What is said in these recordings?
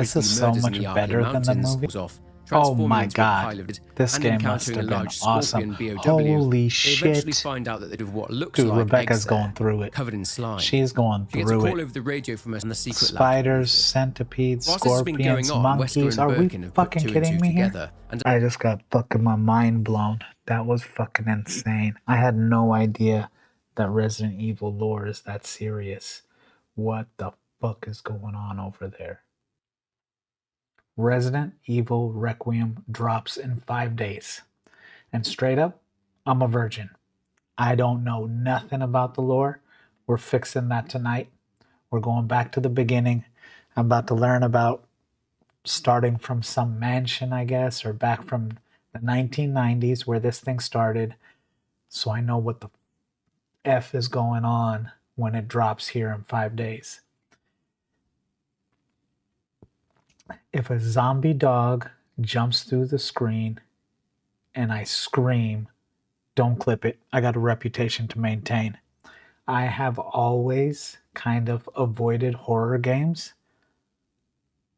This is so much better than the movie. Oh my god, this game must have been awesome. Holy shit. Find out that they do what looks Dude, like Rebecca's going through it. covered in slime. She's going She gets a through call it. over the radio from us on the secret Spiders, centipedes, Whilst this has been going scorpions, on, Wesker monkeys. and Are we Birkin have put fucking two and kidding two me here? together, and I just got fucking my mind blown. That was fucking insane. I had no idea that Resident Evil lore is that serious. What the fuck is going on over there? Resident Evil Requiem drops in 5 days. And straight up, I'm a virgin. I don't know nothing about the lore. We're fixing that tonight. We're going back to the beginning. I'm about to learn about starting from some mansion, I guess, or back from the 1990s where this thing started. So I know what the F is going on when it drops here in 5 days. If a zombie dog jumps through the screen and I scream, don't clip it. I got a reputation to maintain. I have always kind of avoided horror games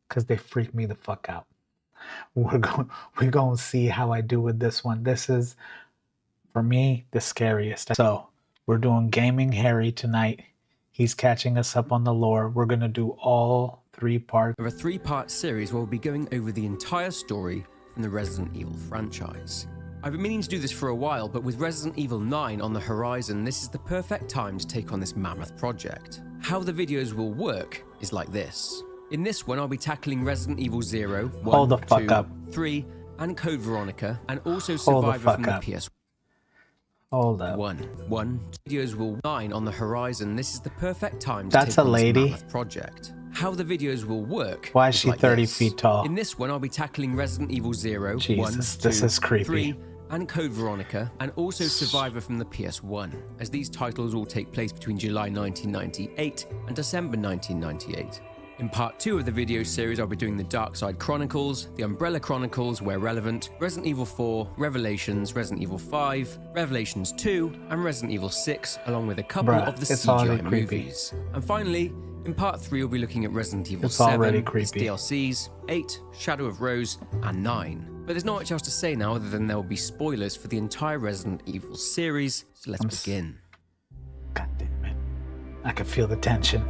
because they freak me the fuck out. We're going to see how I do with this one. This is, for me, the scariest. So we're doing Gaming Harry tonight. He's catching us up on the lore. We're going to do all 3 parts of a 3-part series where we'll be going over the entire story from the Resident Evil franchise. I've been meaning to do this for a while, but with Resident Evil 9 on the horizon, this is the perfect time to take on this mammoth project. How the videos will work is like this. In this one, I'll be tackling Resident Evil 0, 1, Hold the fuck 2, up. 3, and Code Veronica, and also Survivor from the PS1. Hold up. One videos will 9 on the horizon. This is the perfect time to That's take a on this lady. mammoth project. How the videos will work. Why is she like 30 this. feet tall? In this one, I'll be tackling Resident Evil 0, Jesus, 1, this 2, is creepy. 3, and Code Veronica, and also Survivor from the PS1, as these titles all take place between July 1998 and December 1998. In part 2 of the video series, I'll be doing the Dark Side Chronicles, the Umbrella Chronicles where relevant, Resident Evil 4, Revelations, Resident Evil 5, Revelations 2, and Resident Evil 6, along with a couple of the CGI movies. And finally, in part 3, we'll be looking at Resident Evil 7, its DLCs, 8, Shadow of Rose, and 9. But there's not much else to say now other than there will be spoilers for the entire Resident Evil series, so let's begin. God damn it. I can feel the tension.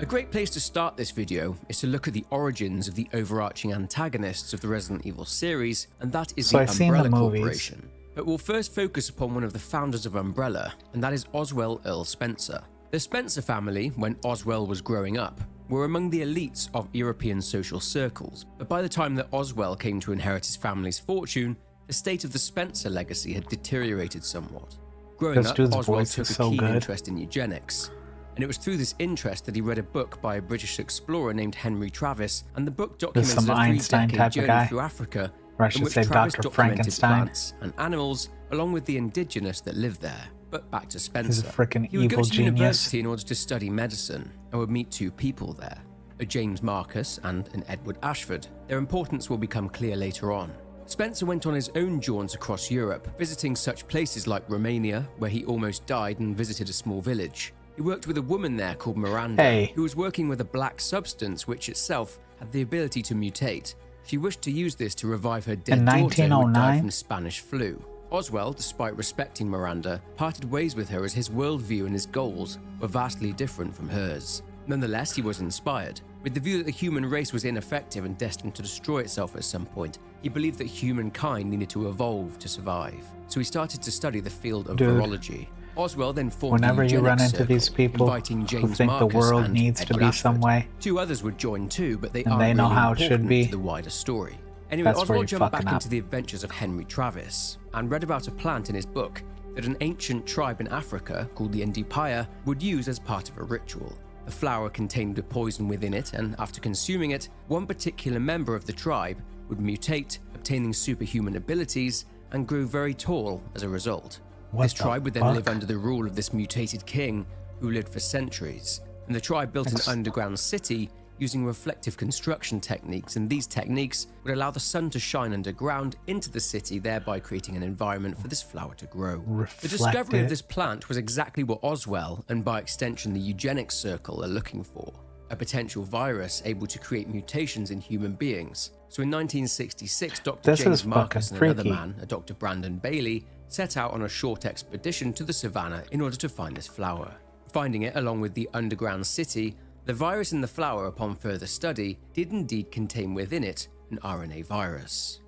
A great place to start this video is to look at the origins of the overarching antagonists of the Resident Evil series, and that is the Umbrella Corporation. But we'll first focus upon one of the founders of Umbrella, and that is Oswell Earl Spencer. The Spencer family, when Oswell was growing up, were among the elites of European social circles, but by the time that Oswell came to inherit his family's fortune, the state of the Spencer legacy had deteriorated somewhat. Growing up, Oswell took a keen interest in eugenics, and it was through this interest that he read a book by a British explorer named Henry Travis, and the book documented a 3-decade journey through Africa, in which Travis documented plants and animals, along with the indigenous that lived there. But back to Spencer. He's a freaking he would evil go to genius. university in order to study medicine, and would meet 2 people there, a James Marcus and an Edward Ashford. Their importance will become clear later on. Spencer went on his own jaunts across Europe, visiting such places like Romania, where he almost died and visited a small village. He worked with a woman there called Miranda, who was working with a black substance which itself had the ability to mutate. She wished to use this to revive her dead daughter who had died from Spanish flu. Oswell, despite respecting Miranda, parted ways with her as his worldview and his goals were vastly different from hers. Nonetheless, he was inspired. With the view that the human race was ineffective and destined to destroy itself at some point, he believed that humankind needed to evolve to survive. So he started to study the field of virology. Oswell then formed whenever you run into these people inviting James who think Marcus the world and needs to Edward be Ashford. some way, 2 others would join too, but they and aren't they know really how it should important be. to the wider story. Anyway, That's Oswell where jumped back up. into the adventures of Henry Travis and read about a plant in his book that an ancient tribe in Africa called the Ndipaya would use as part of a ritual. The flower contained a poison within it, and after consuming it, one particular member of the tribe would mutate, obtaining superhuman abilities, and grew very tall as a result. This tribe would then live under the rule of this mutated king who lived for centuries, and the tribe built an underground city using reflective construction techniques, and these techniques would allow the sun to shine underground into the city, thereby creating an environment for this flower to grow. The discovery of this plant was exactly what Oswell, and by extension the eugenics circle, are looking for. a potential virus able to create mutations in human beings. So in 1966, Dr. This is James fucking Marcus and another freaky. man, a Dr. Brandon Bailey, set out on a short expedition to the savannah in order to find this flower. Finding it along with the underground city, the virus in the flower, upon further study, did indeed contain within it an RNA virus.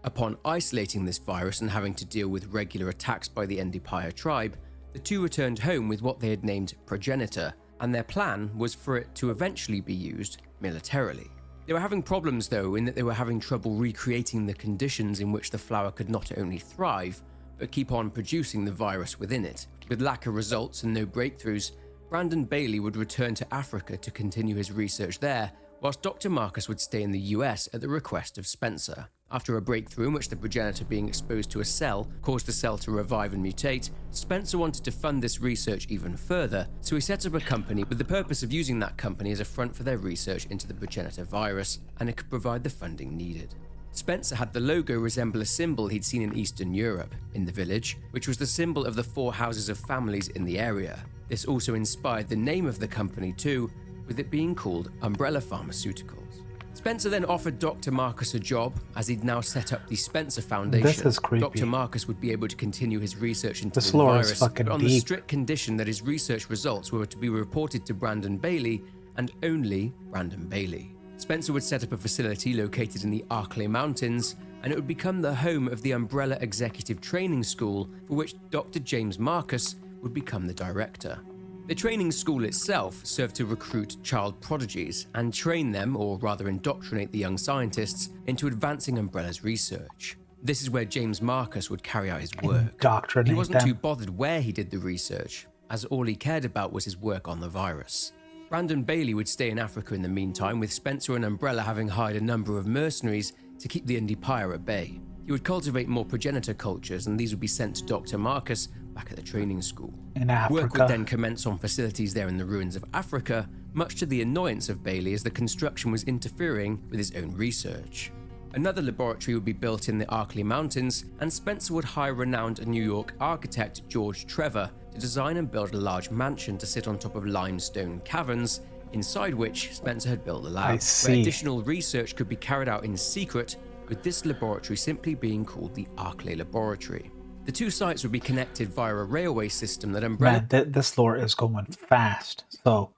Upon isolating this virus and having to deal with regular attacks by the Endipire tribe, the two returned home with what they had named Progenitor, and their plan was for it to eventually be used militarily. They were having problems though, in that they were having trouble recreating the conditions in which the flower could not only thrive, but keep on producing the virus within it. With lack of results and no breakthroughs, Brandon Bailey would return to Africa to continue his research there, whilst Dr. Marcus would stay in the US at the request of Spencer. After a breakthrough in which the progenitor being exposed to a cell caused the cell to revive and mutate, Spencer wanted to fund this research even further, so he set up a company with the purpose of using that company as a front for their research into the progenitor virus, and it could provide the funding needed. Spencer had the logo resemble a symbol he'd seen in Eastern Europe, in the village, which was the symbol of the 4 houses of families in the area. This also inspired the name of the company too, with it being called Umbrella Pharmaceuticals. Spencer then offered Dr. Marcus a job, as he'd now set up the Spencer Foundation. This is creepy. Dr. Marcus would be able to continue his research into This the lore is virus, fucking but on the deep. strict condition that his research results were to be reported to Brandon Bailey, and only Brandon Bailey. Spencer would set up a facility located in the Arklay Mountains, and it would become the home of the Umbrella Executive Training School, for which Dr. James Marcus would become the director. The training school itself served to recruit child prodigies and train them, or rather indoctrinate the young scientists, into advancing Umbrella's research. This is where James Marcus would carry out his work. Indoctrinate He wasn't them. too bothered where he did the research, as all he cared about was his work on the virus. Brandon Bailey would stay in Africa in the meantime, with Spencer and Umbrella having hired a number of mercenaries to keep the Endipire at bay. He would cultivate more progenitor cultures, and these would be sent to Dr. Marcus back at the training school. In Africa. Work would then commence on facilities there in the ruins of Africa, much to the annoyance of Bailey as the construction was interfering with his own research. Another laboratory would be built in the Arklay Mountains, and Spencer would hire renowned New York architect George Trevor to design and build a large mansion to sit on top of limestone caverns, inside which Spencer had built a lab, I where see. additional research could be carried out in secret, with this laboratory simply being called the Arklay Laboratory. The two sites would be connected via a railway system that Umbrella Man, this lore is going fast. So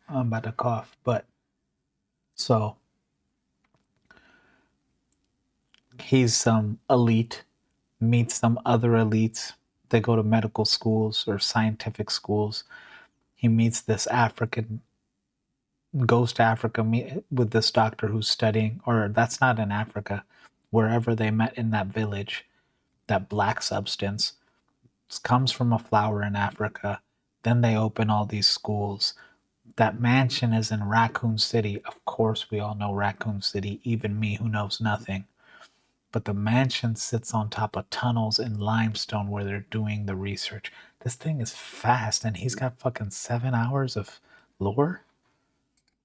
I'm about to cough, but so he's some elite, meets some other elites. They go to medical schools or scientific schools. He meets this African, goes to Africa with this doctor who's studying, or that's not in Africa, wherever they met in that village. That black substance comes from a flower in Africa. Then they open all these schools. That mansion is in Raccoon City. Of course, we all know Raccoon City, even me who knows nothing. But the mansion sits on top of tunnels in limestone where they're doing the research. This thing is fast, and he's got fucking 7 hours of lore.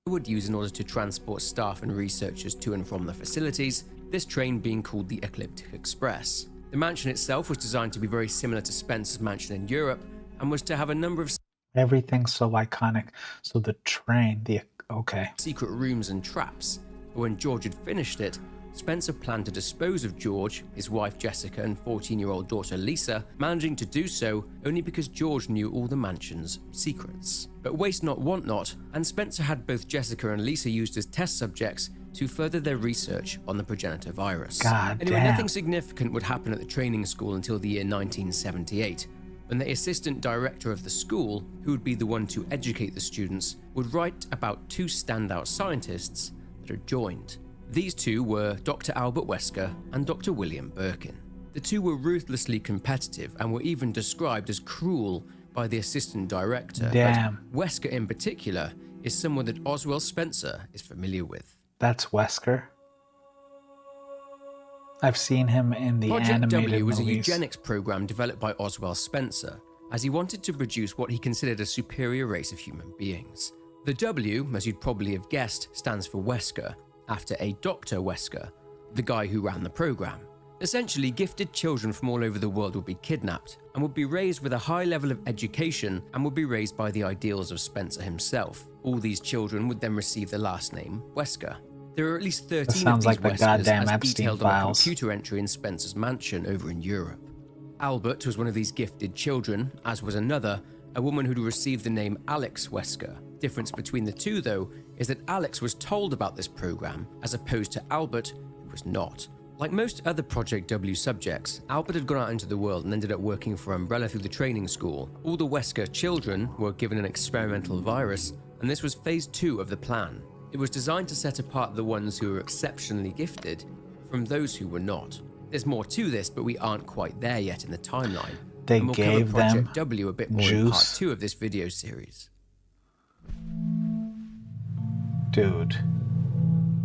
would use in order to transport staff and researchers to and from the facilities, this train being called the Ecliptic Express. The mansion itself was designed to be very similar to Spencer's mansion in Europe, and was to have a number of Everything's so iconic. So the train, okay. secret rooms and traps. But when George had finished it, Spencer planned to dispose of George, his wife Jessica, and 14-year-old daughter Lisa, managing to do so only because George knew all the mansion's secrets. But waste not, want not, and Spencer had both Jessica and Lisa used as test subjects to further their research on the progenitor virus. God Anyway, damn. nothing significant would happen at the training school until the year 1978, when the assistant director of the school, who would be the one to educate the students, would write about 2 standout scientists that had joined. These 2 were Dr. Albert Wesker and Dr. William Birkin. The 2 were ruthlessly competitive and were even described as cruel by the assistant director. Damn. But Wesker in particular is someone that Oswald Spencer is familiar with. That's Wesker. I've seen him in the Project animated W was a movies. eugenics program developed by Oswald Spencer, as he wanted to produce what he considered a superior race of human beings. The W, as you'd probably have guessed, stands for Wesker, after a Dr. Wesker, the guy who ran the program. Essentially, gifted children from all over the world would be kidnapped and would be raised with a high level of education and would be raised by the ideals of Spencer himself. All these children would then receive the last name Wesker. There are at least 13 of sounds these like the Weskers goddamn as Epstein detailed on a files. computer entry in Spencer's mansion over in Europe. Albert was one of these gifted children, as was another, a woman who'd received the name Alex Wesker. Difference between the two, though, is that Alex was told about this program, as opposed to Albert, who was not. Like most other Project W subjects, Albert had gone out into the world and ended up working for Umbrella through the training school. All the Wesker children were given an experimental virus, and this was phase 2 of the plan. It was designed to set apart the ones who were exceptionally gifted from those who were not. There's more to this, but we aren't quite there yet in the timeline. They and we'll gave cover Project them W a bit more in part juice. 2 of this video series. Dude.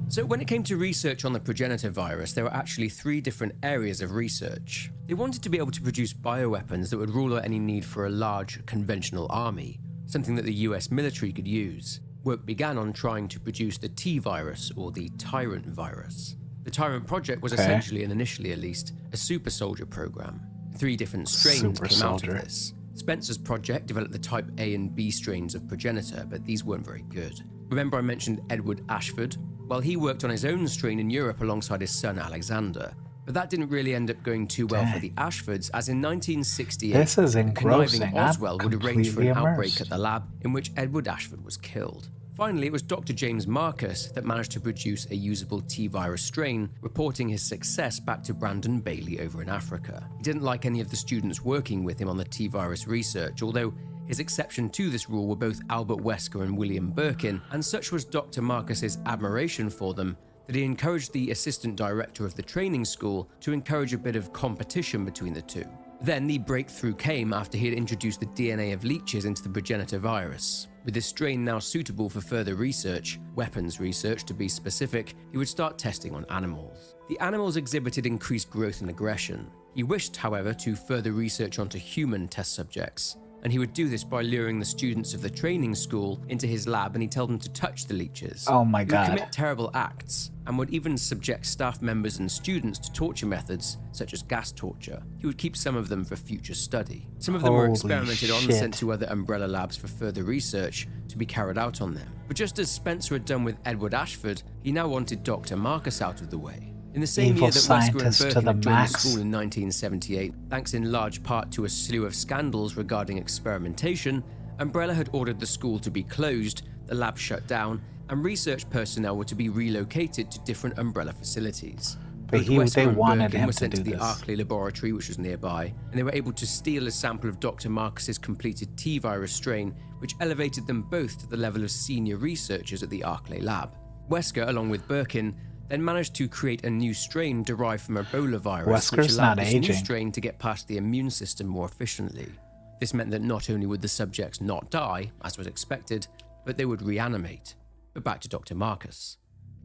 So when it came to research on the progenitor virus, there were actually 3 different areas of research. They wanted to be able to produce bioweapons that would rule out any need for a large conventional army, something that the US military could use. Work began on trying to produce the T-virus, or the Tyrant virus. The Tyrant project was essentially, and initially at least, a super soldier program. 3 different strains came out of this. Spencer's project developed the type A and B strains of progenitor, but these weren't very good. Remember I mentioned Edward Ashford? Well, he worked on his own strain in Europe alongside his son Alexander. But that didn't really end up going too well for the Ashfords, as in 1968, This is the engrossing. conniving I'm Oswell would arrange for an completely outbreak immersed. at the lab in which Edward Ashford was killed. Finally, it was Dr. James Marcus that managed to produce a usable T-virus strain, reporting his success back to Brandon Bailey over in Africa. He didn't like any of the students working with him on the T-virus research, although his exception to this rule were both Albert Wesker and William Birkin, and such was Dr. Marcus's admiration for them that he encouraged the assistant director of the training school to encourage a bit of competition between the two. Then the breakthrough came after he had introduced the DNA of leeches into the progenitor virus. With this strain now suitable for further research, weapons research to be specific, he would start testing on animals. The animals exhibited increased growth and aggression. He wished, however, to further research onto human test subjects, and he would do this by luring the students of the training school into his lab, and he'd tell them to touch the leeches. Oh my He would God. commit terrible acts, and would even subject staff members and students to torture methods such as gas torture. He would keep some of them for future study. Some of them were Holy experimented on and shit. sent to other Umbrella labs for further research to be carried out on them. But just as Spencer had done with Edward Ashford, he now wanted Dr. Marcus out of the way. In the same Evil year that Wesker and scientist to Birkin the had joined the max. school in 1978, thanks in large part to a slew of scandals regarding experimentation, Umbrella had ordered the school to be closed, the lab shut down, and research personnel were to be relocated to different Umbrella facilities. But Both they Wesker and wanted Birkin him were to sent do to the this. Arkley laboratory, which was nearby, and they were able to steal a sample of Dr. Marcus's completed T-virus strain, which elevated them both to the level of senior researchers at the Arkley lab. Wesker, along with Birkin, then managed to create a new strain derived from Ebola virus, which Wesker's allowed not this new aging. strain to get past the immune system more efficiently. This meant that not only would the subjects not die, as was expected, but they would reanimate. But back to Dr. Marcus.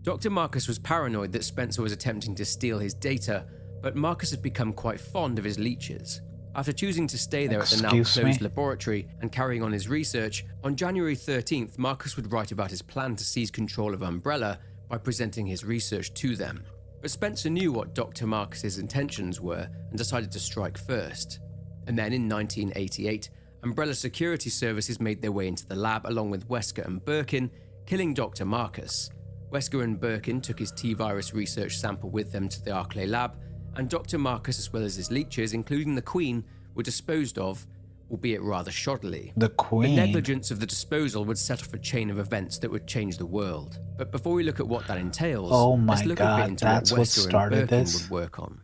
Dr. Marcus was paranoid that Spencer was attempting to steal his data, but Marcus had become quite fond of his leeches. After choosing to stay there at the now Excuse closed me? laboratory and carrying on his research, on January 13th, Marcus would write about his plan to seize control of Umbrella by presenting his research to them. But Spencer knew what Dr. Marcus's intentions were and decided to strike first. And then in 1988, Umbrella security services made their way into the lab along with Wesker and Birkin, killing Dr. Marcus. Wesker and Birkin took his T-virus research sample with them to the Arkley lab, and Dr. Marcus, as well as his leeches, including the Queen, were disposed of, albeit rather shoddily. The The Queen. negligence of the disposal would set off a chain of events that would change the world. But before we look at what that entails, Oh my let's look a God, bit into that's what what Wesker started and Birkin this? would work on.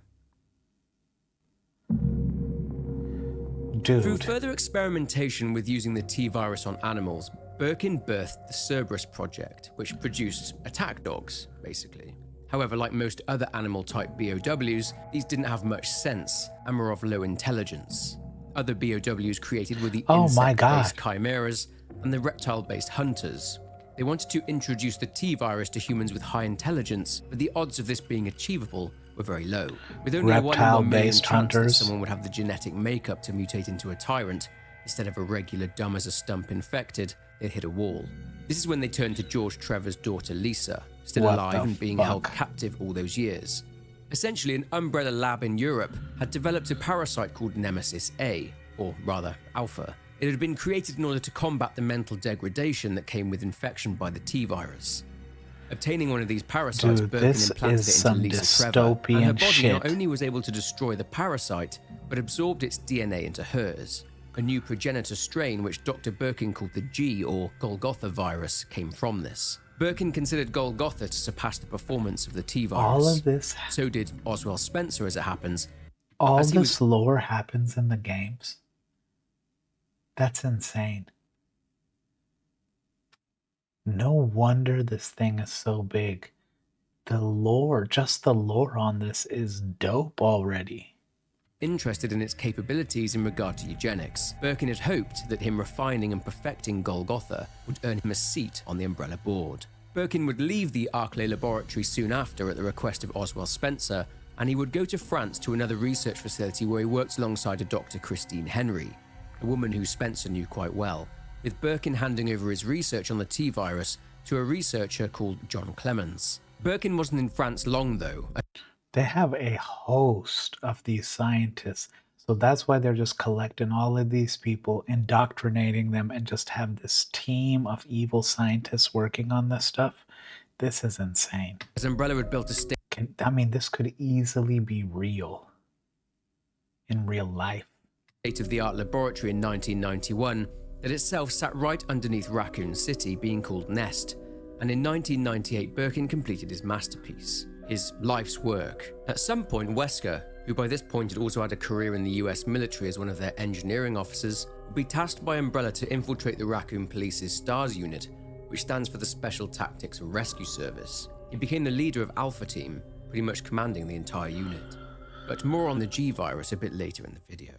Through Dude. further experimentation with using the T-virus on animals, Birkin birthed the Cerberus project, which produced attack dogs, basically. However, like most other animal-type BOWs, these didn't have much sense and were of low intelligence. Other BOWs created were the Oh my insect-based God. chimeras and the reptile-based hunters. They wanted to introduce the T-virus to humans with high intelligence, but the odds of this being achievable were very low. With only a 1 in 1 million Reptile-based chance hunters. that someone would have the genetic makeup to mutate into a tyrant, instead of a regular dumb as a stump infected, they'd hit a wall. This is when they turned to George Trevor's daughter Lisa, still What alive the and being held fuck? captive all those years. Essentially, an Umbrella lab in Europe had developed a parasite called Nemesis A, or rather Alpha. It had been created in order to combat the mental degradation that came with infection by the T-virus. Obtaining one of these parasites, Dude, Birkin this implanted is it some into Lisa Trevor, and her dystopian body shit. not only was able to destroy the parasite, but absorbed its DNA into hers. A new progenitor strain, which Dr. Birkin called the G, or Golgotha virus, came from this. Birkin considered Golgotha to surpass the performance of the T-virus. All of this, So did Oswald Spencer, as it happens. all as he this lore happens in the games. That's insane. No wonder this thing is so big. The lore, just the lore on this is dope already. Interested in its capabilities in regard to eugenics, Birkin had hoped that him refining and perfecting Golgotha would earn him a seat on the Umbrella board. Birkin would leave the Arclay laboratory soon after at the request of Oswald Spencer, and he would go to France to another research facility where he worked alongside a Dr. Christine Henry, a woman who Spencer knew quite well, with Birkin handing over his research on the T-virus to a researcher called John Clemens. Birkin wasn't in France long, though. They have a host of these scientists, so that's why they're just collecting all of these people, indoctrinating them, and just have this team of evil scientists working on this stuff. This is insane. As Umbrella had built a This could easily be real in real life. state-of-the-art laboratory in 1991 that itself sat right underneath Raccoon City, being called Nest, and in 1998 Birkin completed his masterpiece, his life's work. At some point, Wesker, who by this point had also had a career in the US military as one of their engineering officers, would be tasked by Umbrella to infiltrate the Raccoon Police's STARS unit, which stands for the Special Tactics and Rescue Service. He became the leader of Alpha Team, pretty much commanding the entire unit. But more on the G virus a bit later in the video.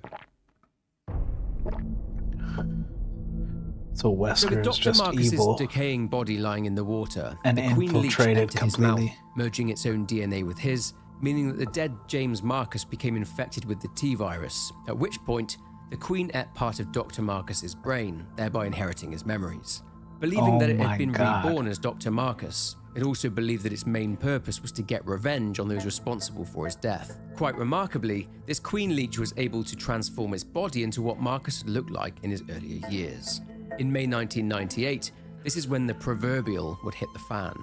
So So with Wesker is Dr. just Marcus's evil decaying body lying in the water, and the Queen Leech infiltrated entered his mouth, completely. merging its own DNA with his, meaning that the dead James Marcus became infected with the T-virus, at which point the Queen ate part of Dr. Marcus's brain, thereby inheriting his memories. Believing Oh that it my had been God. reborn as Dr. Marcus, it also believed that its main purpose was to get revenge on those responsible for his death. Quite remarkably, this Queen Leech was able to transform its body into what Marcus had looked like in his earlier years. In May 1998, this is when the proverbial would hit the fan.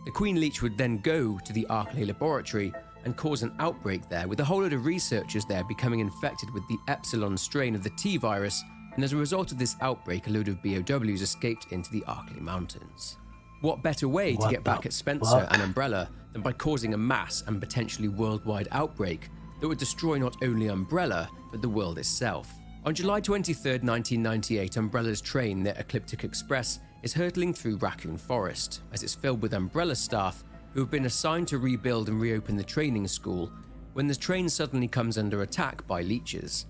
The Queen Leech would then go to the Arclay laboratory and cause an outbreak there, with a whole load of researchers there becoming infected with the Epsilon strain of the T-virus, and as a result of this outbreak, a load of BOWs escaped into the Arclay Mountains. What better way to What get the back at Spencer fuck? and Umbrella than by causing a mass and potentially worldwide outbreak that would destroy not only Umbrella, but the world itself? On July 23, 1998, Umbrella's train, the Ecliptic Express, is hurtling through Raccoon Forest, as it's filled with Umbrella staff who have been assigned to rebuild and reopen the training school, when the train suddenly comes under attack by leeches.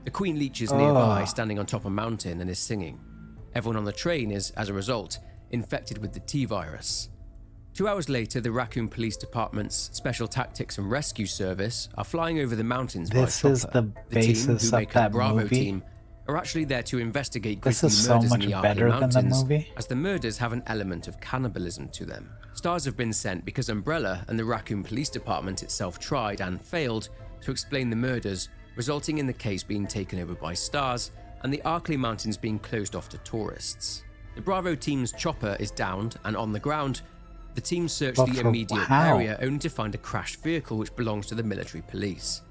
The Queen Leech is nearby, standing on top of a mountain, and is singing. Everyone on the train is, as a result, infected with the T-virus. 2 hours later, the Raccoon Police Department's Special Tactics and Rescue Service are flying over the mountains by This is chopper. the basis team, who of make up that the Bravo movie. team, are actually there to investigate This grisly is so murders much in the Arclay better than the Mountains, movie. as the murders have an element of cannibalism to them. Stars have been sent because Umbrella and the Raccoon Police Department itself tried and failed to explain the murders, resulting in the case being taken over by Stars and the Arclay Mountains being closed off to tourists. The Bravo team's chopper is downed, and on the ground, the team search But the for immediate how? area only to find a crashed vehicle which belongs to the military police.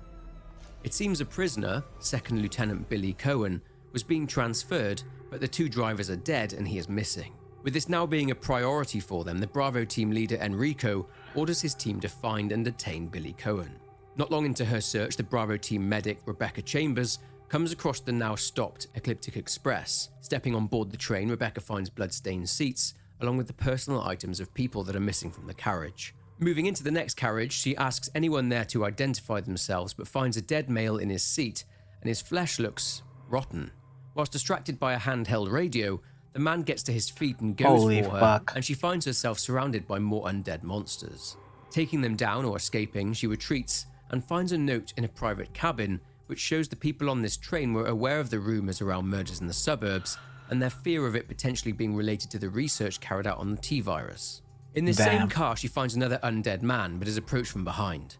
It seems a prisoner, Second Lieutenant Billy Cohen, was being transferred, but the two drivers are dead and he is missing. With this now being a priority for them, the Bravo team leader Enrico orders his team to find and detain Billy Cohen. Not long into her search, the Bravo team medic Rebecca Chambers comes across the now stopped Ecliptic Express. Stepping on board the train, Rebecca finds blood-stained seats, along with the personal items of people that are missing from the carriage. Moving into the next carriage, she asks anyone there to identify themselves, but finds a dead male in his seat, and his flesh looks rotten. Whilst distracted by a handheld radio, the man gets to his feet and goes Holy for her, fuck. and she finds herself surrounded by more undead monsters. Taking them down or escaping, she retreats and finds a note in a private cabin which shows the people on this train were aware of the rumours around murders in the suburbs and their fear of it potentially being related to the research carried out on the T-virus. In this same Damn. car, she finds another undead man, but is approached from behind.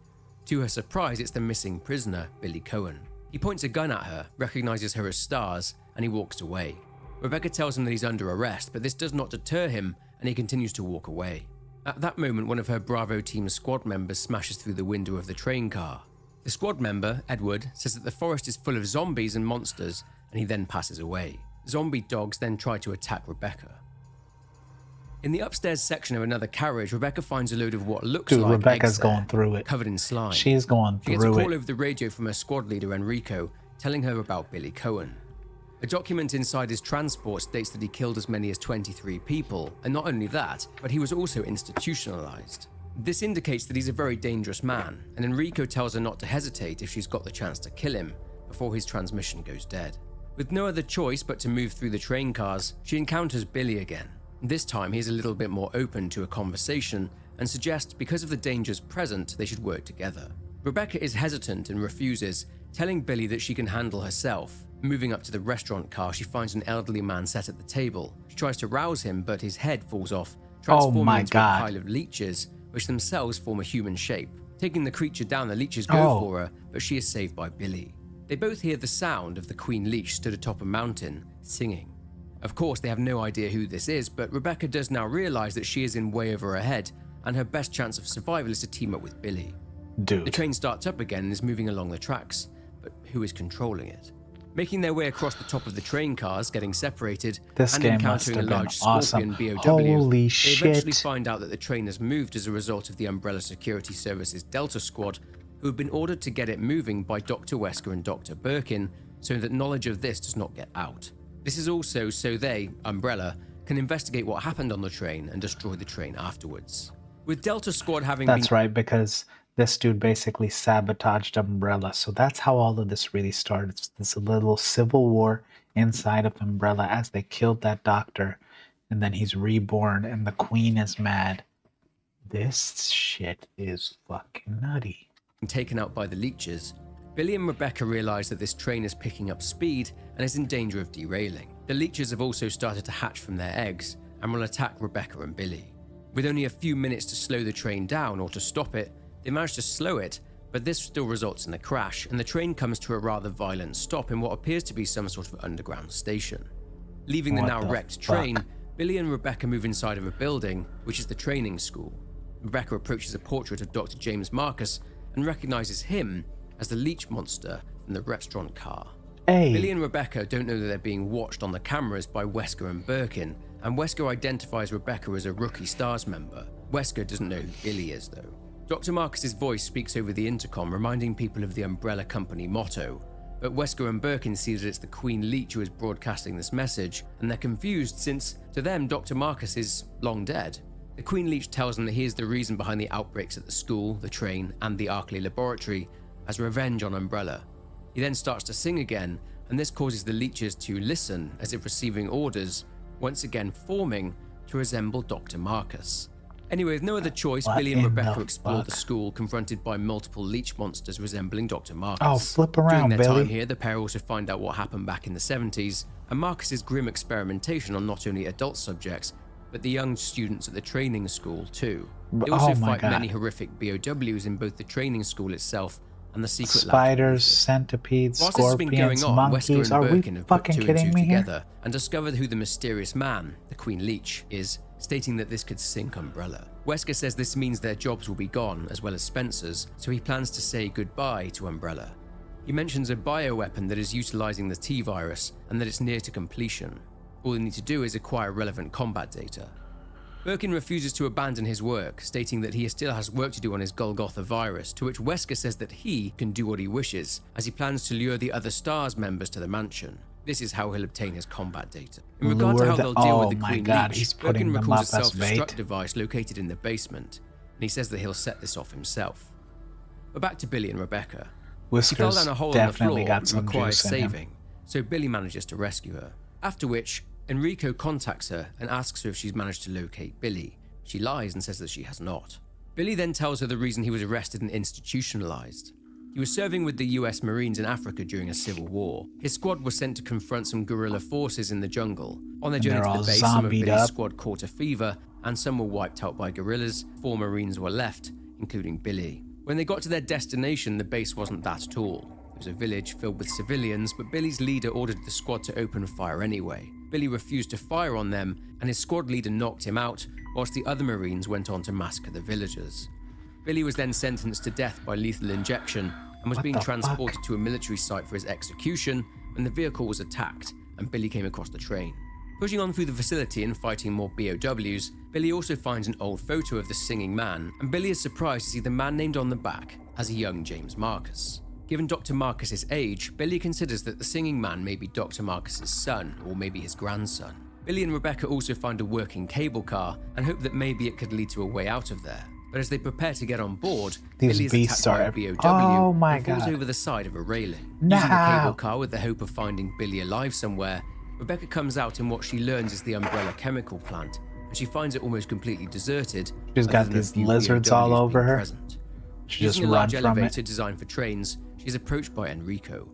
To her surprise, it's the missing prisoner, Billy Cohen. He points a gun at her, recognizes her as Stars, and he walks away. Rebecca tells him that he's under arrest, but this does not deter him, and he continues to walk away. At that moment, one of her Bravo team's squad members smashes through the window of the train car. The squad member, Edward, says that the forest is full of zombies and monsters, and he then passes away. Zombie dogs then try to attack Rebecca. In the upstairs section of another carriage, Rebecca finds a load of what looks like Rebecca's eggs going through it. covered in slime. She's going She gets a through call it. over the radio from her squad leader, Enrico, telling her about Billy Cohen. A document inside his transport states that he killed as many as 23 people, and not only that, but he was also institutionalized. This indicates that he's a very dangerous man, and Enrico tells her not to hesitate if she's got the chance to kill him before his transmission goes dead. With no other choice but to move through the train cars, she encounters Billy again. This time he's a little bit more open to a conversation and suggests because of the dangers present they should work together. Rebecca is hesitant and refuses, telling Billy that she can handle herself. Moving up to the restaurant car, she finds an elderly man sat at the table. She tries to rouse him, but his head falls off, transforming into a pile of leeches, which themselves form a human shape. Taking the creature down, the leeches go for her, but she is saved by Billy. They both hear the sound of the Queen Leech stood atop a mountain, singing. Of course, they have no idea who this is, but Rebecca does now realize that she is in way over her head, and her best chance of survival is to team up with Billy. Dude. The train starts up again and is moving along the tracks, but who is controlling it? Making their way across the top of the train cars, getting separated, This and game encountering a must have large been awesome. Scorpion BOW, Holy they shit. eventually find out that the train has moved as a result of the Umbrella Security Service's Delta Squad, who have been ordered to get it moving by Dr. Wesker and Dr. Birkin, so that knowledge of this does not get out. This is also so they, Umbrella, can investigate what happened on the train and destroy the train afterwards. With Delta Squad having That's right, because this dude basically sabotaged Umbrella. So that's how all of this really started. It's this little civil war inside of Umbrella as they killed that doctor. And then he's reborn and the queen is mad. This shit is fucking nutty. Taken out by the leeches, Billy and Rebecca realize that this train is picking up speed and is in danger of derailing. The leeches have also started to hatch from their eggs and will attack Rebecca and Billy. With only a few minutes to slow the train down or to stop it, they manage to slow it, but this still results in a crash, and the train comes to a rather violent stop in what appears to be some sort of underground station. Leaving the now wrecked train, Billy and Rebecca move inside of a building, which is the training school. Rebecca approaches a portrait of Dr. James Marcus and recognizes him as the leech monster from the restaurant car. Hey. Billy and Rebecca don't know that they're being watched on the cameras by Wesker and Birkin, and Wesker identifies Rebecca as a rookie STARS member. Wesker doesn't know who Billy is, though. Dr. Marcus's voice speaks over the intercom, reminding people of the Umbrella Company motto, but Wesker and Birkin see that it's the Queen Leech who is broadcasting this message, and they're confused since, to them, Dr. Marcus is long dead. The Queen Leech tells them that he is the reason behind the outbreaks at the school, the train, and the Arkley laboratory, as revenge on Umbrella. He then starts to sing again, and this causes the leeches to listen as if receiving orders, once again forming to resemble Dr. Marcus. Anyway, with no other choice, Billy and Rebecca explore the school, confronted by multiple leech monsters resembling Dr. Marcus. Oh, flip around, During their Billy. time here, the pair also find out what happened back in the 70s, and Marcus's grim experimentation on not only adult subjects, but the young students at the training school too. They also fight many horrific BOWs in both the training school itself and the secret spiders, lab. centipedes, Whilst this has been going scorpions, on, monkeys. Wesker Are and we Birkin have put fucking two and kidding two me here? together and discovered who the mysterious man, the Queen Leech, is, stating that this could sink Umbrella. Wesker says this means their jobs will be gone, as well as Spencer's, so he plans to say goodbye to Umbrella. He mentions a bioweapon that is utilizing the T-virus and that it's near to completion. All they need to do is acquire relevant combat data. Birkin refuses to abandon his work, stating that he still has work to do on his Golgotha virus, to which Wesker says that he can do what he wishes, as he plans to lure the other STARS members to the mansion. This is how he'll obtain his combat data. In regard to how they'll deal with the Queen Leech, Birkin recalls a self-destruct device located in the basement, and he says that he'll set this off himself. But back to Billy and Rebecca. She fell down a hole on the floor and requires saving, so Billy manages to rescue her. After which, Enrico contacts her and asks her if she's managed to locate Billy. She lies and says that she has not. Billy then tells her the reason he was arrested and institutionalized. He was serving with the US Marines in Africa during a civil war. His squad was sent to confront some guerrilla forces in the jungle. On their journey to the base, some of Billy's squad caught a fever, and some were wiped out by guerrillas. 4 Marines were left, including Billy. When they got to their destination, the base wasn't that at all. It was a village filled with civilians, but Billy's leader ordered the squad to open fire anyway. Billy refused to fire on them, and his squad leader knocked him out, whilst the other Marines went on to massacre the villagers. Billy was then sentenced to death by lethal injection and was being transported to a military site for his execution when the vehicle was attacked and Billy came across the train. Pushing on through the facility and fighting more BOWs, Billy also finds an old photo of the singing man, and Billy is surprised to see the man named on the back as a young James Marcus. Given Dr. Marcus's age, Billy considers that the singing man may be Dr. Marcus's son, or maybe his grandson. Billy and Rebecca also find a working cable car and hope that maybe it could lead to a way out of there. But as they prepare to get on board, Billy is attacked by a BOW and falls over the side of a railing. Using the cable car with the hope of finding Billy alive somewhere, Rebecca comes out in what she learns is the Umbrella chemical plant, and she finds it almost completely deserted. She's got these lizards all over her. She just runs from it. Using a large elevator it. designed for trains, she is approached by Enrico.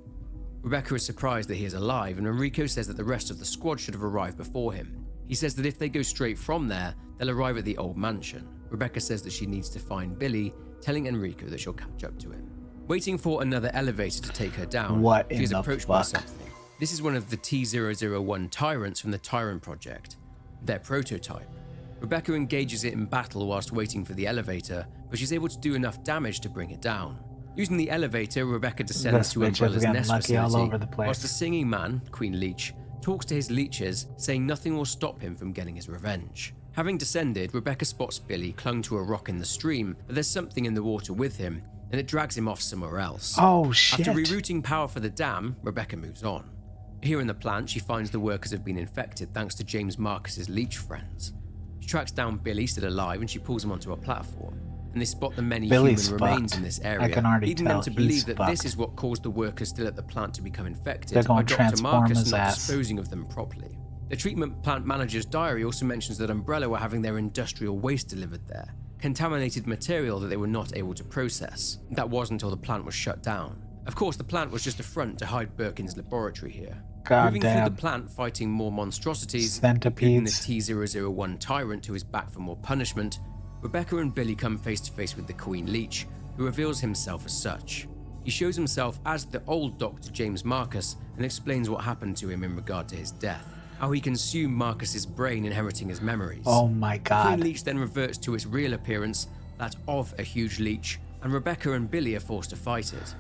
Rebecca is surprised that he is alive, and Enrico says that the rest of the squad should have arrived before him. He says that if they go straight from there, they'll arrive at the old mansion. Rebecca says that she needs to find Billy, telling Enrico that she'll catch up to him. Waiting for another elevator to take her down, she is approached by something. This is one of the T-001 Tyrants from the Tyrant Project, their prototype. Rebecca engages it in battle whilst waiting for the elevator, but she's able to do enough damage to bring it down. Using the elevator, Rebecca descends to Umbrella's nest facility, whilst the singing man, Queen Leech, talks to his leeches, saying nothing will stop him from getting his revenge. Having descended, Rebecca spots Billy clung to a rock in the stream, but there's something in the water with him, and it drags him off somewhere else. Oh shit. After rerouting power for the dam, Rebecca moves on. Here in the plant, she finds the workers have been infected thanks to James Marcus's leech friends. She tracks down Billy, still alive, and she pulls him onto a platform. And they spot the many human remains in this area, leading them to believe that this is what caused the workers still at the plant to become infected by Dr. Marcus not disposing of them properly. The treatment plant manager's diary also mentions that Umbrella were having their industrial waste delivered there, contaminated material that they were not able to process. That was until the plant was shut down. Of course, the plant was just a front to hide Birkin's laboratory here. Moving through the plant, fighting more monstrosities, including the T-001 Tyrant who is back for more punishment, Rebecca and Billy come face to face with the Queen Leech, who reveals himself as such. He shows himself as the old Dr. James Marcus and explains what happened to him in regard to his death, how he consumed Marcus's brain, inheriting his memories. Oh my god. The Queen Leech then reverts to its real appearance, that of a huge leech, and Rebecca and Billy are forced to fight it.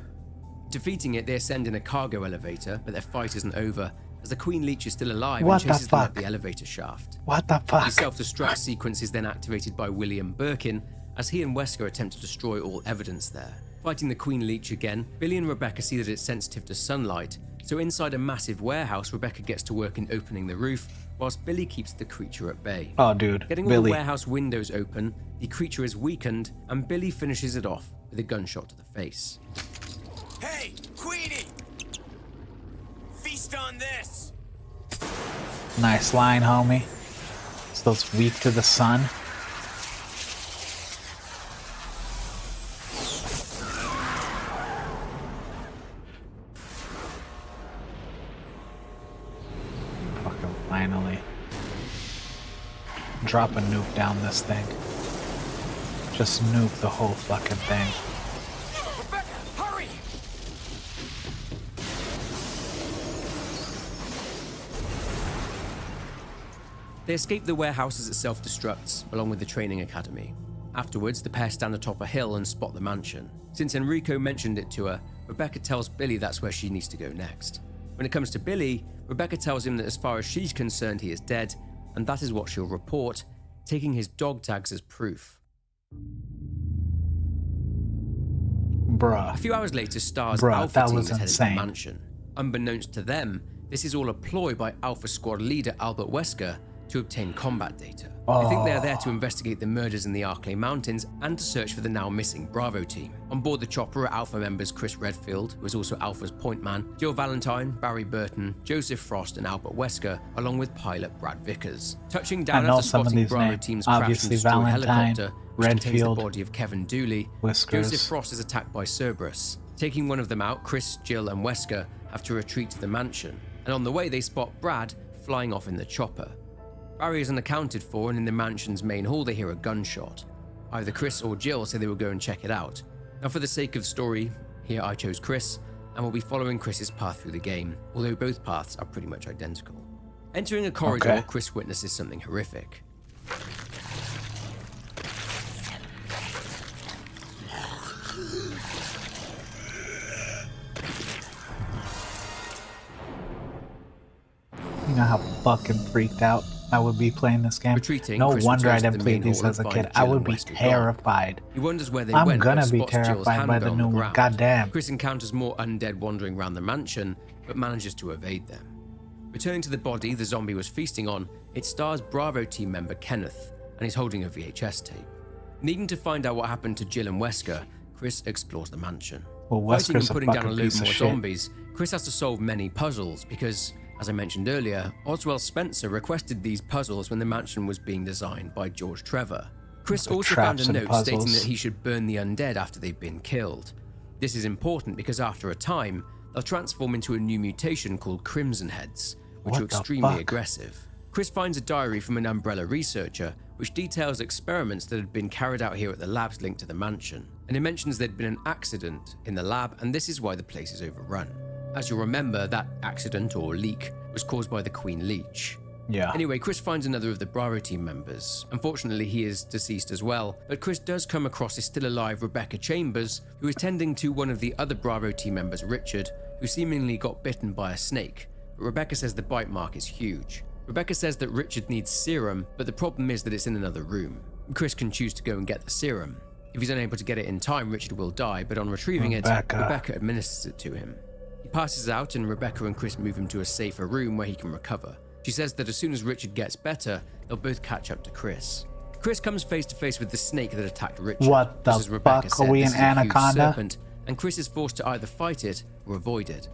Defeating it, they ascend in a cargo elevator, but their fight isn't over, as the Queen Leech is still alive and chases them up the elevator shaft. What the fuck? The self-destruct sequence is then activated by William Birkin, as he and Wesker attempt to destroy all evidence there. Fighting the Queen Leech again, Billy and Rebecca see that it's sensitive to sunlight, so inside a massive warehouse, Rebecca gets to work in opening the roof, whilst Billy keeps the creature at bay. Oh dude, Getting all the warehouse windows open, the creature is weakened, and Billy finishes it off with a gunshot to the face. Hey, Queenie! Feast on this! Nice line, homie. Still it's weak to the sun. Fucking finally. Drop a nuke down this thing. Just nuke the whole fucking thing. They escape the warehouse as it self-destructs, along with the training academy. Afterwards, the pair stand atop a hill and spot the mansion. Since Enrico mentioned it to her, Rebecca tells Billy that's where she needs to go next. When it comes to Billy, Rebecca tells him that as far as she's concerned, he is dead, and that is what she'll report, taking his dog tags as proof. Bruh. A few hours later, STAR's Alpha team is headed to the insane. mansion. Unbeknownst to them, this is all a ploy by Alpha Squad leader Albert Wesker to obtain combat data. I think they are there to investigate the murders in the Arklay Mountains and to search for the now missing Bravo team. On board the chopper are Alpha members Chris Redfield, who is also Alpha's point man, Jill Valentine, Barry Burton, Joseph Frost and Albert Wesker, along with pilot Brad Vickers. Touching down after spotting Bravo team's crash and destroyed helicopter, which contains the body of Kevin Dooley, Joseph Frost is attacked by Cerberus. Taking one of them out, Chris, Jill and Wesker have to retreat to the mansion, and on the way they spot Brad flying off in the chopper. Barry is unaccounted for, and in the mansion's main hall they hear a gunshot. Either Chris or Jill say they will go and check it out, Now, for the sake of story, here I chose Chris, and we'll be following Chris's path through the game, although both paths are pretty much identical. Entering a corridor, Okay. Chris witnesses something horrific. You know how fucking freaked out I would be playing this game? Retreating, No Chris wonder I returns to didn't the play main these hall as a and kid. finds I Jill would and be Wesker gone. terrified. He wonders where they I'm went, gonna but be spots Jill's terrified by the handgun new on the one. ground. Goddamn. Chris encounters more undead wandering around the mansion, but manages to evade them. Returning to the body the zombie was feasting on, it stars Bravo team member Kenneth, and he's holding a VHS tape. Needing to find out what happened to Jill and Wesker, Chris explores the mansion. Well, Fighting and Wesker's a putting down a fucking load piece more of shit. zombies, Chris has to solve many puzzles because, as I mentioned earlier, Oswald Spencer requested these puzzles when the mansion was being designed by George Trevor. Chris The also found a traps and note stating puzzles. that he should burn the undead after they've been killed. This is important because after a time, they'll transform into a new mutation called Crimson Heads, which What are the extremely fuck? aggressive. Chris finds a diary from an Umbrella researcher which details experiments that had been carried out here at the labs linked to the mansion, and it mentions there'd been an accident in the lab and this is why the place is overrun. As you'll remember, that accident or leak was caused by the Queen Leech. Yeah. Anyway, Chris finds another of the Bravo team members. Unfortunately, he is deceased as well, but Chris does come across a still alive Rebecca Chambers, who is tending to one of the other Bravo team members, Richard, who seemingly got bitten by a snake. But Rebecca says the bite mark is huge. Rebecca says that Richard needs serum, but the problem is that it's in another room. Chris can choose to go and get the serum. If he's unable to get it in time, Richard will die, but on retrieving Rebecca. it, Rebecca administers it to him. He passes out and Rebecca and Chris move him to a safer room where he can recover. She says that as soon as Richard gets better, they'll both catch up to Chris. Chris comes face to face with the snake that attacked Richard. What the Just as Rebecca fuck? said, Are we this an is a huge anaconda? serpent, and Chris is forced to either fight it or avoid it.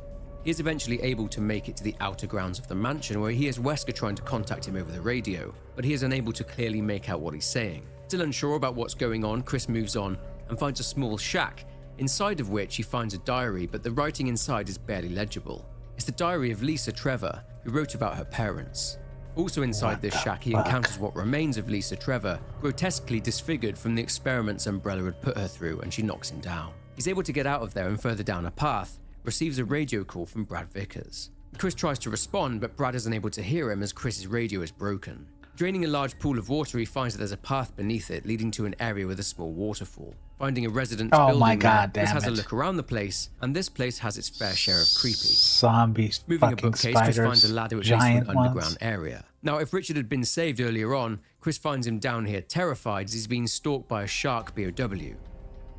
He is eventually able to make it to the outer grounds of the mansion where he hears Wesker trying to contact him over the radio, but he is unable to clearly make out what he's saying. Still unsure about what's going on, Chris moves on and finds a small shack, inside of which he finds a diary, but the writing inside is barely legible. It's the diary of Lisa Trevor, who wrote about her parents. Also inside this shack, he encounters what remains of Lisa Trevor, grotesquely disfigured from the experiments Umbrella had put her through, and she knocks him down. He's able to get out of there and further down a path, receives a radio call from Brad Vickers. Chris tries to respond, but Brad is unable to hear him as Chris's radio is broken. Draining a large pool of water, he finds that there's a path beneath it leading to an area with a small waterfall. Finding a residence Oh building my there, God, Chris damn has a it. look around the place, and this place has its fair share of creepy. Zombies, Moving a fucking bookcase, Chris finds spiders, a ladder which leads to an giant underground ones. area. Now, if Richard had been saved earlier on, Chris finds him down here terrified as he's being stalked by a shark BOW.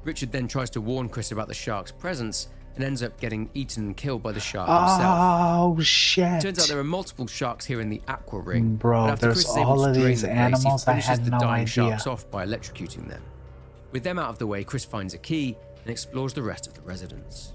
Richard then tries to warn Chris about the shark's presence and ends up getting eaten and killed by the shark himself. Oh shit! Turns out there are multiple sharks here in the aqua ring. Bro, but after there's Chris is able all to of drain these the place, animals, he I finishes had the no dying idea. sharks off by electrocuting them. With them out of the way, Chris finds a key and explores the rest of the residence.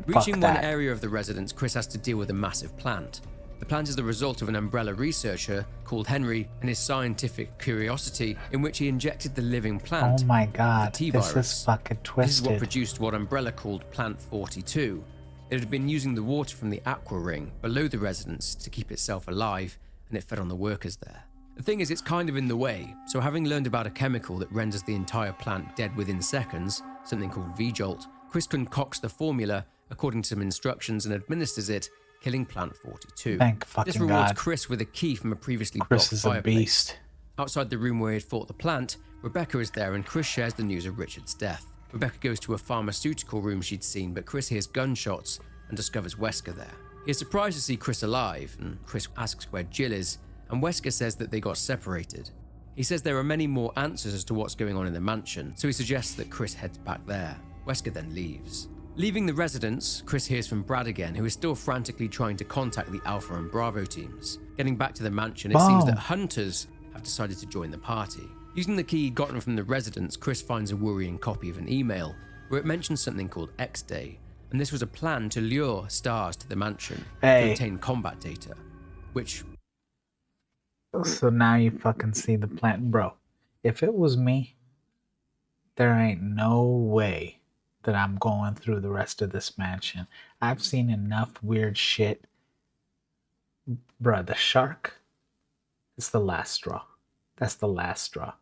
Reaching one that. area of the residence, Chris has to deal with a massive plant. The plant is the result of an Umbrella researcher called Henry and his scientific curiosity, in which he injected the living plant Oh my god, with the this T-virus. is fucking This is what twisted. produced what Umbrella called Plant 42. It had been using the water from the aqua ring below the residence to keep itself alive, and it fed on the workers there. The thing is, it's kind of in the way, so having learned about a chemical that renders the entire plant dead within seconds, something called V-Jolt, Chris concocts the formula according to some instructions and administers it, killing Plant 42. Thank This fucking rewards god. Chris with a key from a previously Chris blocked is a fireplace. beast. Outside the room where he had fought the plant, Rebecca is there and Chris shares the news of Richard's death. Rebecca goes to a pharmaceutical room she'd seen, but Chris hears gunshots and discovers Wesker there. He is surprised to see Chris alive, and Chris asks where Jill is, and Wesker says that they got separated. He says there are many more answers as to what's going on in the mansion, so he suggests that Chris heads back there. Wesker then leaves. Leaving the residence, Chris hears from Brad again, who is still frantically trying to contact the Alpha and Bravo teams. Getting back to the mansion, it seems Wow. that hunters have decided to join the party. Using the key gotten from the residence, Chris finds a worrying copy of an email where it mentions something called X-Day, and this was a plan to lure stars to the mansion to Hey. obtain combat data, which So now you fucking see the plant. Bro, if it was me, there ain't no way that I'm going through the rest of this mansion. I've seen enough weird shit. Bruh, the shark is the last straw. That's the last straw.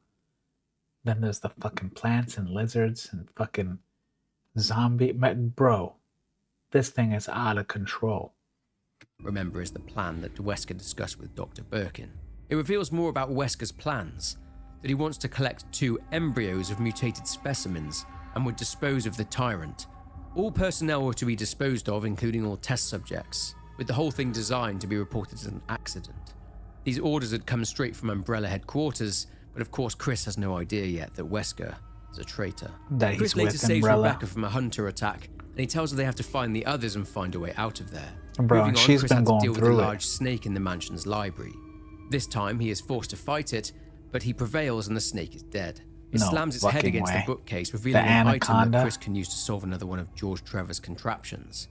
Then there's the fucking plants and lizards and fucking Bro, this thing is out of control. Remember, is the plan that Wesker discussed with Dr. Birkin. It reveals more about Wesker's plans, that he wants to collect 2 embryos of mutated specimens and would dispose of the tyrant. All personnel were to be disposed of, including all test subjects, with the whole thing designed to be reported as an accident. These orders had come straight from Umbrella headquarters, but of course Chris has no idea yet that Wesker is a traitor. That he's Chris later with saves Umbrella. Rebecca from a hunter attack, and he tells her they have to find the others and find a way out of there. Bro, Moving on, she's Chris been had to going deal with a through it. large snake in the mansion's library. This time he is forced to fight it, but he prevails and the snake is dead. It No slams its head fucking against way. the bookcase, revealing The an item that anaconda? Chris can use to solve another one of George Trevor's contraptions.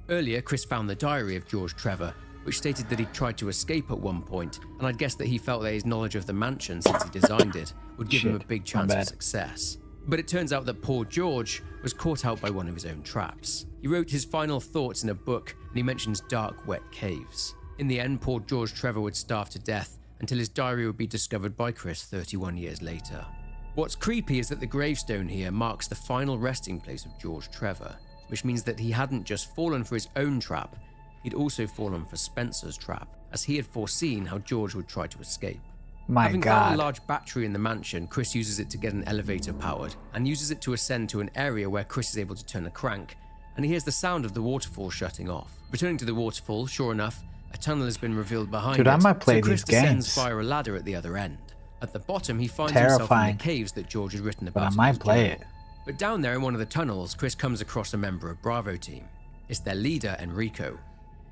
Earlier, Chris found the diary of George Trevor, which stated that he tried to escape at one point, and I'd guess that he felt that his knowledge of the mansion since he designed it would give him a Shit, big my chance of bad. success. But it turns out that poor George was caught out by one of his own traps. He wrote his final thoughts in a book, and he mentions dark, wet caves. In the end, poor George Trevor would starve to death until his diary would be discovered by Chris 31 years later. What's creepy is that the gravestone here marks the final resting place of George Trevor, which means that he hadn't just fallen for his own trap, he'd also fallen for Spencer's trap, as he had foreseen how George would try to escape. My Having found God. a large battery in the mansion, Chris uses it to get an elevator powered, and uses it to ascend to an area where Chris is able to turn a crank, and he hears the sound of the waterfall shutting off. Returning to the waterfall, sure enough, a tunnel has been revealed behind Dude, it, I might play so Chris these descends games. via a ladder at the other end. At the bottom, he finds himself in Terrifying. the caves that George had written But about. I in might his play journal. it. But down there in one of the tunnels, Chris comes across a member of Bravo team. It's their leader, Enrico.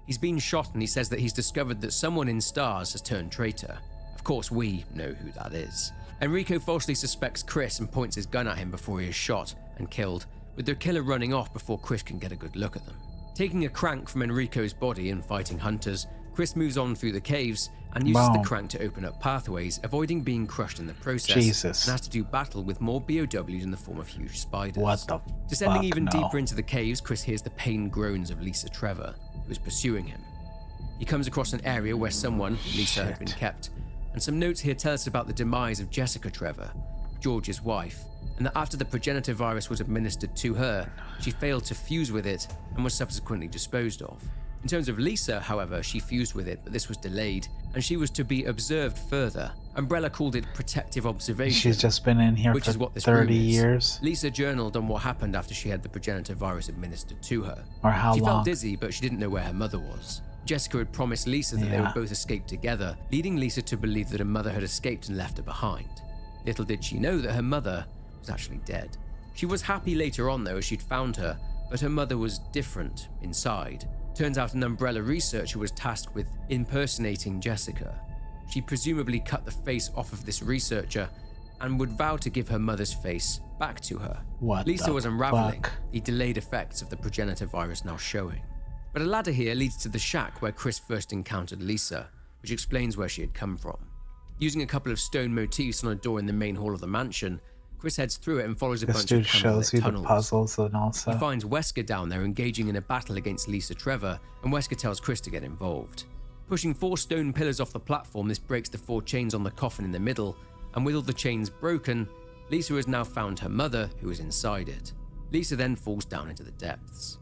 He's been shot and he says that he's discovered that someone in Stars has turned traitor. Of course, we know who that is. Enrico falsely suspects Chris and points his gun at him before he is shot and killed, with their killer running off before Chris can get a good look at them. Taking a crank from Enrico's body and fighting hunters, Chris moves on through the caves and uses the Boom. crank to open up pathways, avoiding being crushed in the process, Jesus. and has to do battle with more BOWs in the form of huge spiders. What the Descending fuck, even no. deeper into the caves, Chris hears the pain groans of Lisa Trevor, who is pursuing him. He comes across an area where someone, Lisa, had been Shit. kept, and some notes here tell us about the demise of Jessica Trevor, George's wife, and that after the progenitor virus was administered to her, she failed to fuse with it and was subsequently disposed of. In terms of Lisa, however, she fused with it, but this was delayed, and she was to be observed further. Umbrella called it protective observation. She's just been in here Which for is what this 30 room is. years. Lisa journaled on what happened after she had the progenitor virus administered to her. Or how She long? felt dizzy, but she didn't know where her mother was. Jessica had promised Lisa that they Yeah. would both escape together, leading Lisa to believe that her mother had escaped and left her behind. Little did she know that her mother was actually dead. She was happy later on, though, as she'd found her, but her mother was different inside. Turns out an Umbrella researcher was tasked with impersonating Jessica. She presumably cut the face off of this researcher and would vow to give her mother's face back to her. What Lisa the was unraveling, fuck? the delayed effects of the progenitor virus now showing. But a ladder here leads to the shack where Chris first encountered Lisa, which explains where she had come from. Using a couple of stone motifs on a door in the main hall of the mansion, Chris heads through it and follows a This bunch dude of shows candlelit you the tunnels. puzzles and all He stuff. finds Wesker down there engaging in a battle against Lisa Trevor, and Wesker tells Chris to get involved. Pushing 4 stone pillars off the platform, this breaks the 4 chains on the coffin in the middle, and with all the chains broken, Lisa has now found her mother, who is inside it. Lisa then falls down into the depths.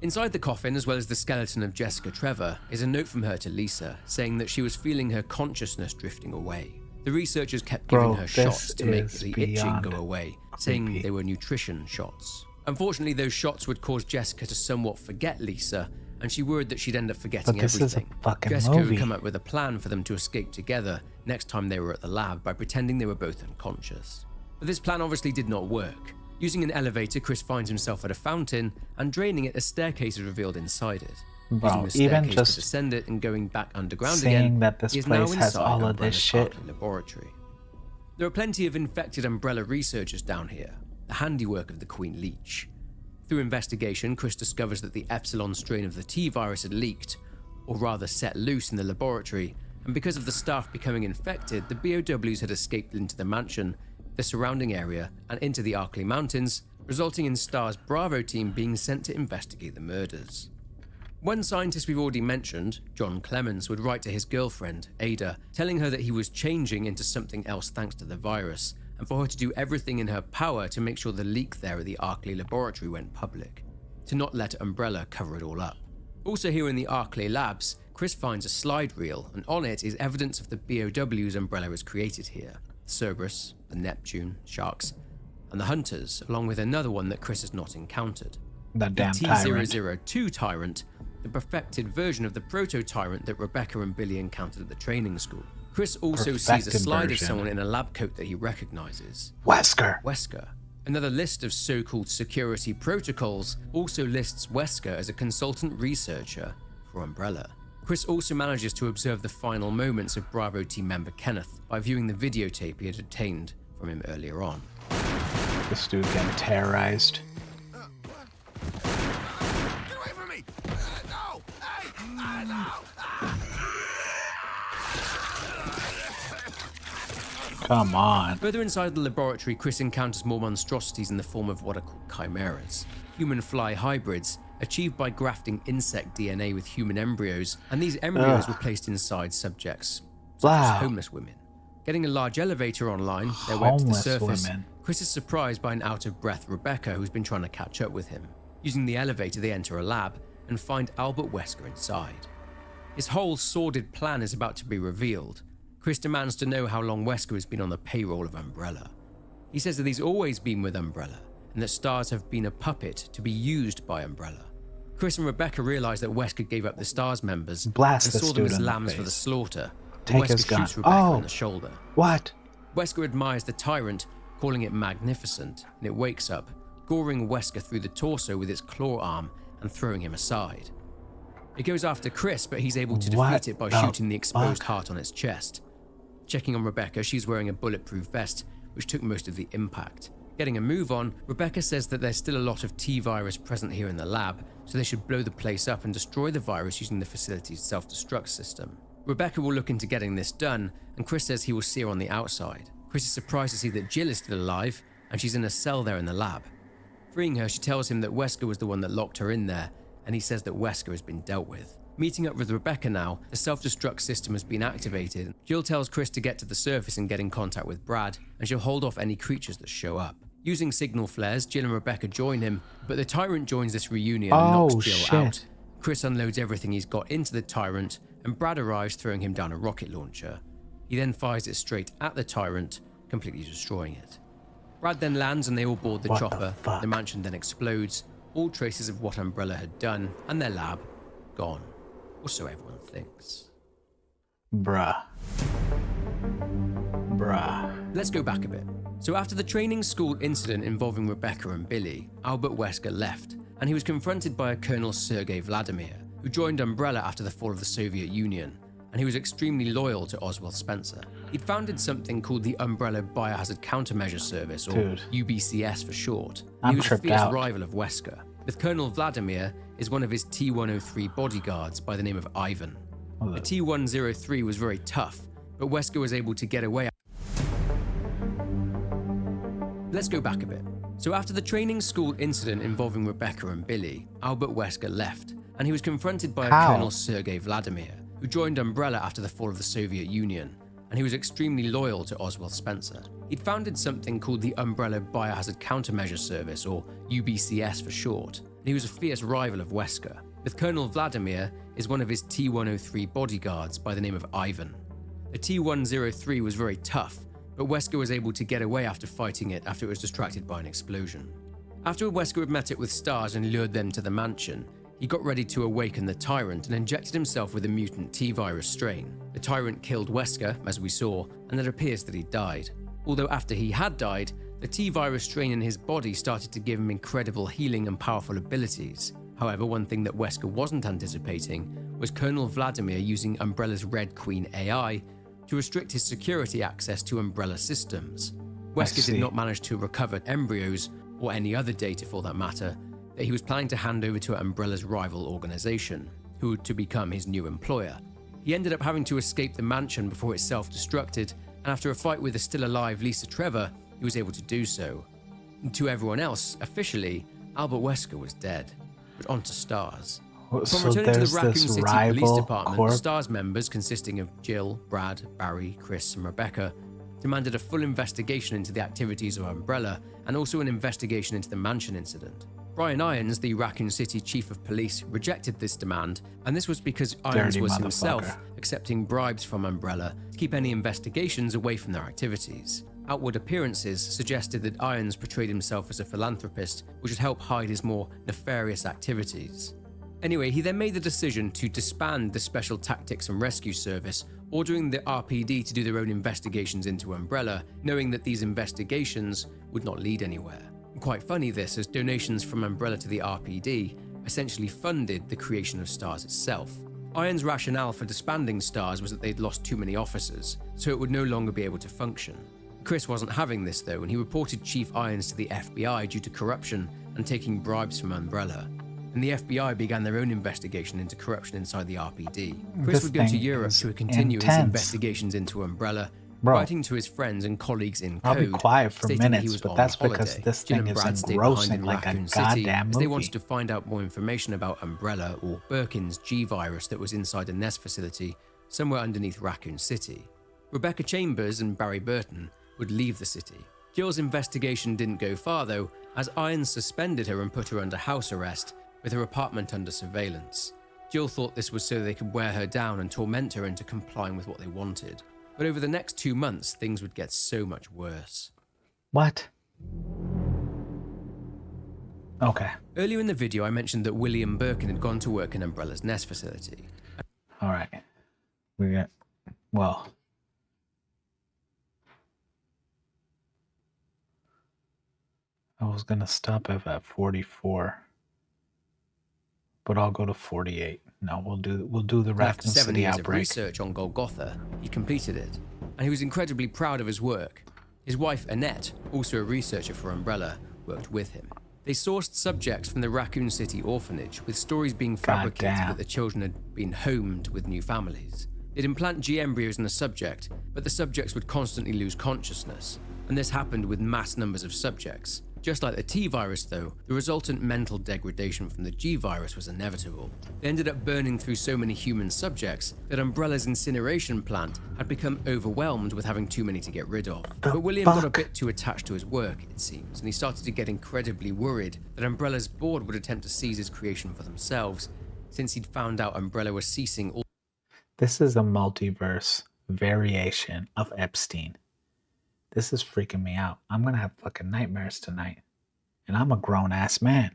Inside the coffin, as well as the skeleton of Jessica Trevor, is a note from her to Lisa, saying that she was feeling her consciousness drifting away. The researchers kept giving Bro, her this shots to make is the itching beyond go away, saying creepy. they were nutrition shots. Unfortunately, those shots would cause Jessica to somewhat forget Lisa, and she worried that she'd end up forgetting But this is a everything. fucking Jessica movie. would come up with a plan for them to escape together next time they were at the lab by pretending they were both unconscious. But this plan obviously did not work. Using an elevator, Chris finds himself at a fountain, and draining it, a staircase is revealed inside it. Bro, Using the even staircase just to descend it and going back underground seeing again, that this he is now place has inside all of this Umbrella's shit. Hartley laboratory. There are plenty of infected Umbrella researchers down here, the handiwork of the Queen Leech. Through investigation, Chris discovers that the Epsilon strain of the T-virus had leaked, or rather set loose in the laboratory, and because of the staff becoming infected, the BOWs had escaped into the mansion, the surrounding area, and into the Arkley Mountains, resulting in STAR's Bravo team being sent to investigate the murders. One scientist we've already mentioned, John Clemens, would write to his girlfriend, Ada, telling her that he was changing into something else thanks to the virus, and for her to do everything in her power to make sure the leak there at the Arklay laboratory went public, to not let Umbrella cover it all up. Also here in the Arklay labs, Chris finds a slide reel, and on it is evidence of the BOWs Umbrella has created here. The Cerberus, the Neptune, Sharks, and the Hunters, along with another one that Chris has not encountered. That damn the tyrant. T-002 Tyrant, the perfected version of the proto-tyrant that Rebecca and Billy encountered at the training school. Chris also sees a Perfected slide version. of someone in a lab coat that he recognizes. Wesker. Another list of so-called security protocols also lists Wesker as a consultant researcher for Umbrella. Chris also manages to observe the final moments of Bravo team member Kenneth by viewing the videotape he had obtained from him earlier on. This dude getting terrorized. Get away from me! No! Hey! No! Come on. Further inside the laboratory, Chris encounters more monstrosities in the form of what are called chimeras, human-fly hybrids achieved by grafting insect DNA with human embryos, and these embryos were placed inside subjects, such as Wow. homeless women. Getting a large elevator online, they're web to the Homeless surface. women. Chris is surprised by an out-of-breath Rebecca who's been trying to catch up with him. Using the elevator, they enter a lab and find Albert Wesker inside. His whole sordid plan is about to be revealed. Chris demands to know how long Wesker has been on the payroll of Umbrella. He says that he's always been with Umbrella, and that STARS have been a puppet to be used by Umbrella. Chris and Rebecca realize that Wesker gave up the STARS members Blast and this saw them dude as in the lambs for the face. slaughter. Take Wesker his gun. shoots Rebecca Oh. in the shoulder. What? Wesker admires the tyrant, calling it magnificent, and it wakes up, goring Wesker through the torso with its claw arm and throwing him aside. It goes after Chris, but he's able to What defeat it by the shooting the exposed fuck? heart on its chest. Checking on Rebecca, she's wearing a bulletproof vest, which took most of the impact. Getting a move on, Rebecca says that there's still a lot of T-virus present here in the lab, so they should blow the place up and destroy the virus using the facility's self-destruct system. Rebecca will look into getting this done, and Chris says he will see her on the outside. Chris is surprised to see that Jill is still alive, and she's in a cell there in the lab. Freeing her, she tells him that Wesker was the one that locked her in there, and he says that Wesker has been dealt with. Meeting up with Rebecca now, the self-destruct system has been activated. Jill tells Chris to get to the surface and get in contact with Brad, and she'll hold off any creatures that show up. Using signal flares, Jill and Rebecca join him, but the tyrant joins this reunion and knocks Jill shit. out. Chris unloads everything he's got into the tyrant, and Brad arrives throwing him down a rocket launcher. He then fires it straight at the tyrant, completely destroying it. Brad then lands and they all board the What the chopper. fuck? The mansion then explodes, all traces of what Umbrella had done and their lab gone. Or so everyone thinks. Bruh. Let's go back a bit. So after the training school incident involving Rebecca and Billy, Albert Wesker left, and he was confronted by a Colonel Sergei Vladimir, who joined Umbrella after the fall of the Soviet Union, and he was extremely loyal to Oswald Spencer. He'd founded something called the Umbrella Biohazard Countermeasure Service, or Dude. UBCS for short. And I'm he was a tripped fierce out. rival of Wesker. With Colonel Vladimir is one of his T-103 bodyguards by the name of Ivan. The T-103 was very tough, but Wesker was able to get away. Let's go back a bit. So after the training school incident involving Rebecca and Billy, Albert Wesker left, and he was confronted by a How? Colonel Sergei Vladimir, who joined Umbrella after the fall of the Soviet Union, and he was extremely loyal to Oswald Spencer. He'd founded something called the Umbrella Biohazard Countermeasure Service, or UBCS for short, and he was a fierce rival of Wesker. With Colonel Vladimir is one of his T-103 bodyguards by the name of Ivan. The T-103 was very tough, but Wesker was able to get away after fighting it after it was distracted by an explosion. After Wesker had met it with STARS and lured them to the mansion, he got ready to awaken the Tyrant and injected himself with a mutant T-virus strain. The Tyrant killed Wesker, as we saw, and it appears that he died. Although after he had died, the T-virus strain in his body started to give him incredible healing and powerful abilities. However, one thing that Wesker wasn't anticipating was Colonel Vladimir using Umbrella's Red Queen AI to restrict his security access to Umbrella systems. Wesker see. did not manage to recover embryos, or any other data for that matter, that he was planning to hand over to Umbrella's rival organization, who were to become his new employer. He ended up having to escape the mansion before it self-destructed, and after a fight with the still-alive Lisa Trevor, he was able to do so. And to everyone else, officially, Albert Wesker was dead. But on to STARS. Upon So returning to there's the Raccoon this City Police rival Department, corp. STARS members consisting of Jill, Brad, Barry, Chris, and Rebecca demanded a full investigation into the activities of Umbrella and also an investigation into the mansion incident. Brian Irons, the Raccoon City Chief of Police, rejected this demand, and this was because Irons Dirty was motherfucker. himself accepting bribes from Umbrella to keep any investigations away from their activities. Outward appearances suggested that Irons portrayed himself as a philanthropist, which would help hide his more nefarious activities. Anyway, he then made the decision to disband the Special Tactics and Rescue Service, ordering the RPD to do their own investigations into Umbrella, knowing that these investigations would not lead anywhere. Quite funny this, as donations from Umbrella to the RPD essentially funded the creation of STARS itself. Irons' rationale for disbanding STARS was that they'd lost too many officers, so it would no longer be able to function. Chris wasn't having this though, and he reported Chief Irons to the FBI due to corruption and taking bribes from Umbrella. And the FBI began their own investigation into corruption inside the RPD. Chris This would go to thing Europe is to continue his intense. investigations into Umbrella, Bro, writing to his friends and colleagues in I'll code, be quiet for stating that he minutes, was but on that's holiday. because this Jill thing and is Brad stayed behind engrossing in like a Raccoon City goddamn as they movie. wanted to find out more information about Umbrella or Birkin's G-virus that was inside a nest facility somewhere underneath Raccoon City. Rebecca Chambers and Barry Burton would leave the city. Jill's investigation didn't go far though, as Irons suspended her and put her under house arrest, with her apartment under surveillance. Jill thought this was so they could wear her down and torment her into complying with what they wanted. But over the next 2 months, things would get so much worse. What? Okay. Earlier in the video, I mentioned that William Birkin had gone to work in Umbrella's nest facility. All right. We got, well, I was going to stop at 44, but I'll go to 48. No, we'll do the After Raccoon 7 City years of outbreak. research on Golgotha, he completed it, and he was incredibly proud of his work. His wife, Annette, also a researcher for Umbrella, worked with him. They sourced subjects from the Raccoon City orphanage, with stories being fabricated Goddamn. that the children had been homed with new families. They'd implant G embryos in the subject, but the subjects would constantly lose consciousness, and this happened with mass numbers of subjects. Just like the T-virus though, the resultant mental degradation from the G-virus was inevitable. They ended up burning through so many human subjects that Umbrella's incineration plant had become overwhelmed with having too many to get rid of. But William got a fuck? bit too attached to his work, it seems, and he started to get incredibly worried that Umbrella's board would attempt to seize his creation for themselves, since he'd found out Umbrella was ceasing all This is a multiverse variation of Epstein. This is freaking me out. I'm going to have fucking nightmares tonight. And I'm a grown-ass man.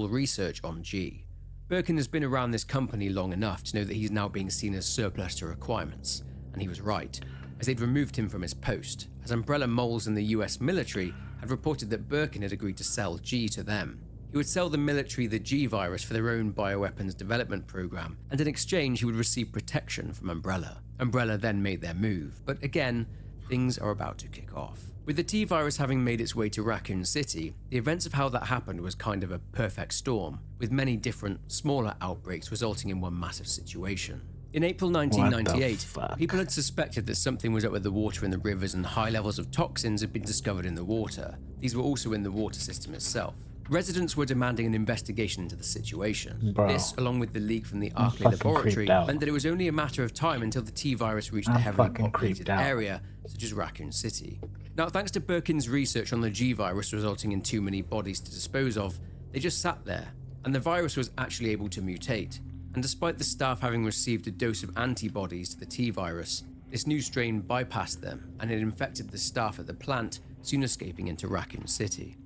research on G. Birkin has been around this company long enough to know that he's now being seen as surplus to requirements, and he was right, as they'd removed him from his post, as Umbrella moles in the US military had reported that Birkin had agreed to sell G to them. He would sell the military the G-virus for their own bioweapons development program, and in exchange he would receive protection from Umbrella. Umbrella then made their move, but again, things are about to kick off. With the T-virus having made its way to Raccoon City, the events of how that happened was kind of a perfect storm, with many different, smaller outbreaks resulting in one massive situation. In April 1998, fuck? people had suspected that something was up with the water in the rivers and high levels of toxins had been discovered in the water. These were also in the water system itself. Residents were demanding an investigation into the situation. Bro, This, along with the leak from the I'm Arkley fucking laboratory, creeped out. meant that it was only a matter of time until the T-virus reached a I'm heavily fucking populated creeped out. area, such as Raccoon City. Now, thanks to Birkin's research on the G-virus resulting in too many bodies to dispose of, they just sat there, and the virus was actually able to mutate. And despite the staff having received a dose of antibodies to the T-virus, this new strain bypassed them, and it infected the staff at the plant, soon escaping into Raccoon City.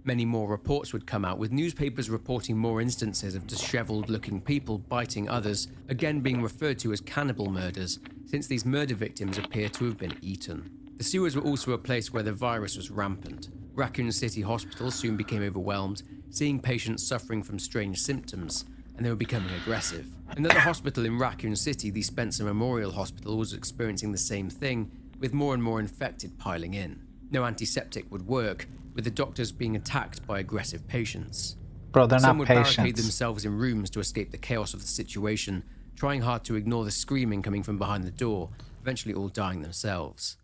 Many more reports would come out, with newspapers reporting more instances of disheveled-looking people biting others, again being referred to as cannibal murders, since these murder victims appear to have been eaten. The sewers were also a place where the virus was rampant. Raccoon City Hospital soon became overwhelmed, seeing patients suffering from strange symptoms, and they were becoming aggressive. Another hospital in Raccoon City, the Spencer Memorial Hospital, was experiencing the same thing, with more and more infected piling in. No antiseptic would work, with the doctors being attacked by aggressive patients. Bro, they're Some not would barricade patients. themselves in rooms to escape the chaos of the situation, trying hard to ignore the screaming coming from behind the door, eventually all dying themselves.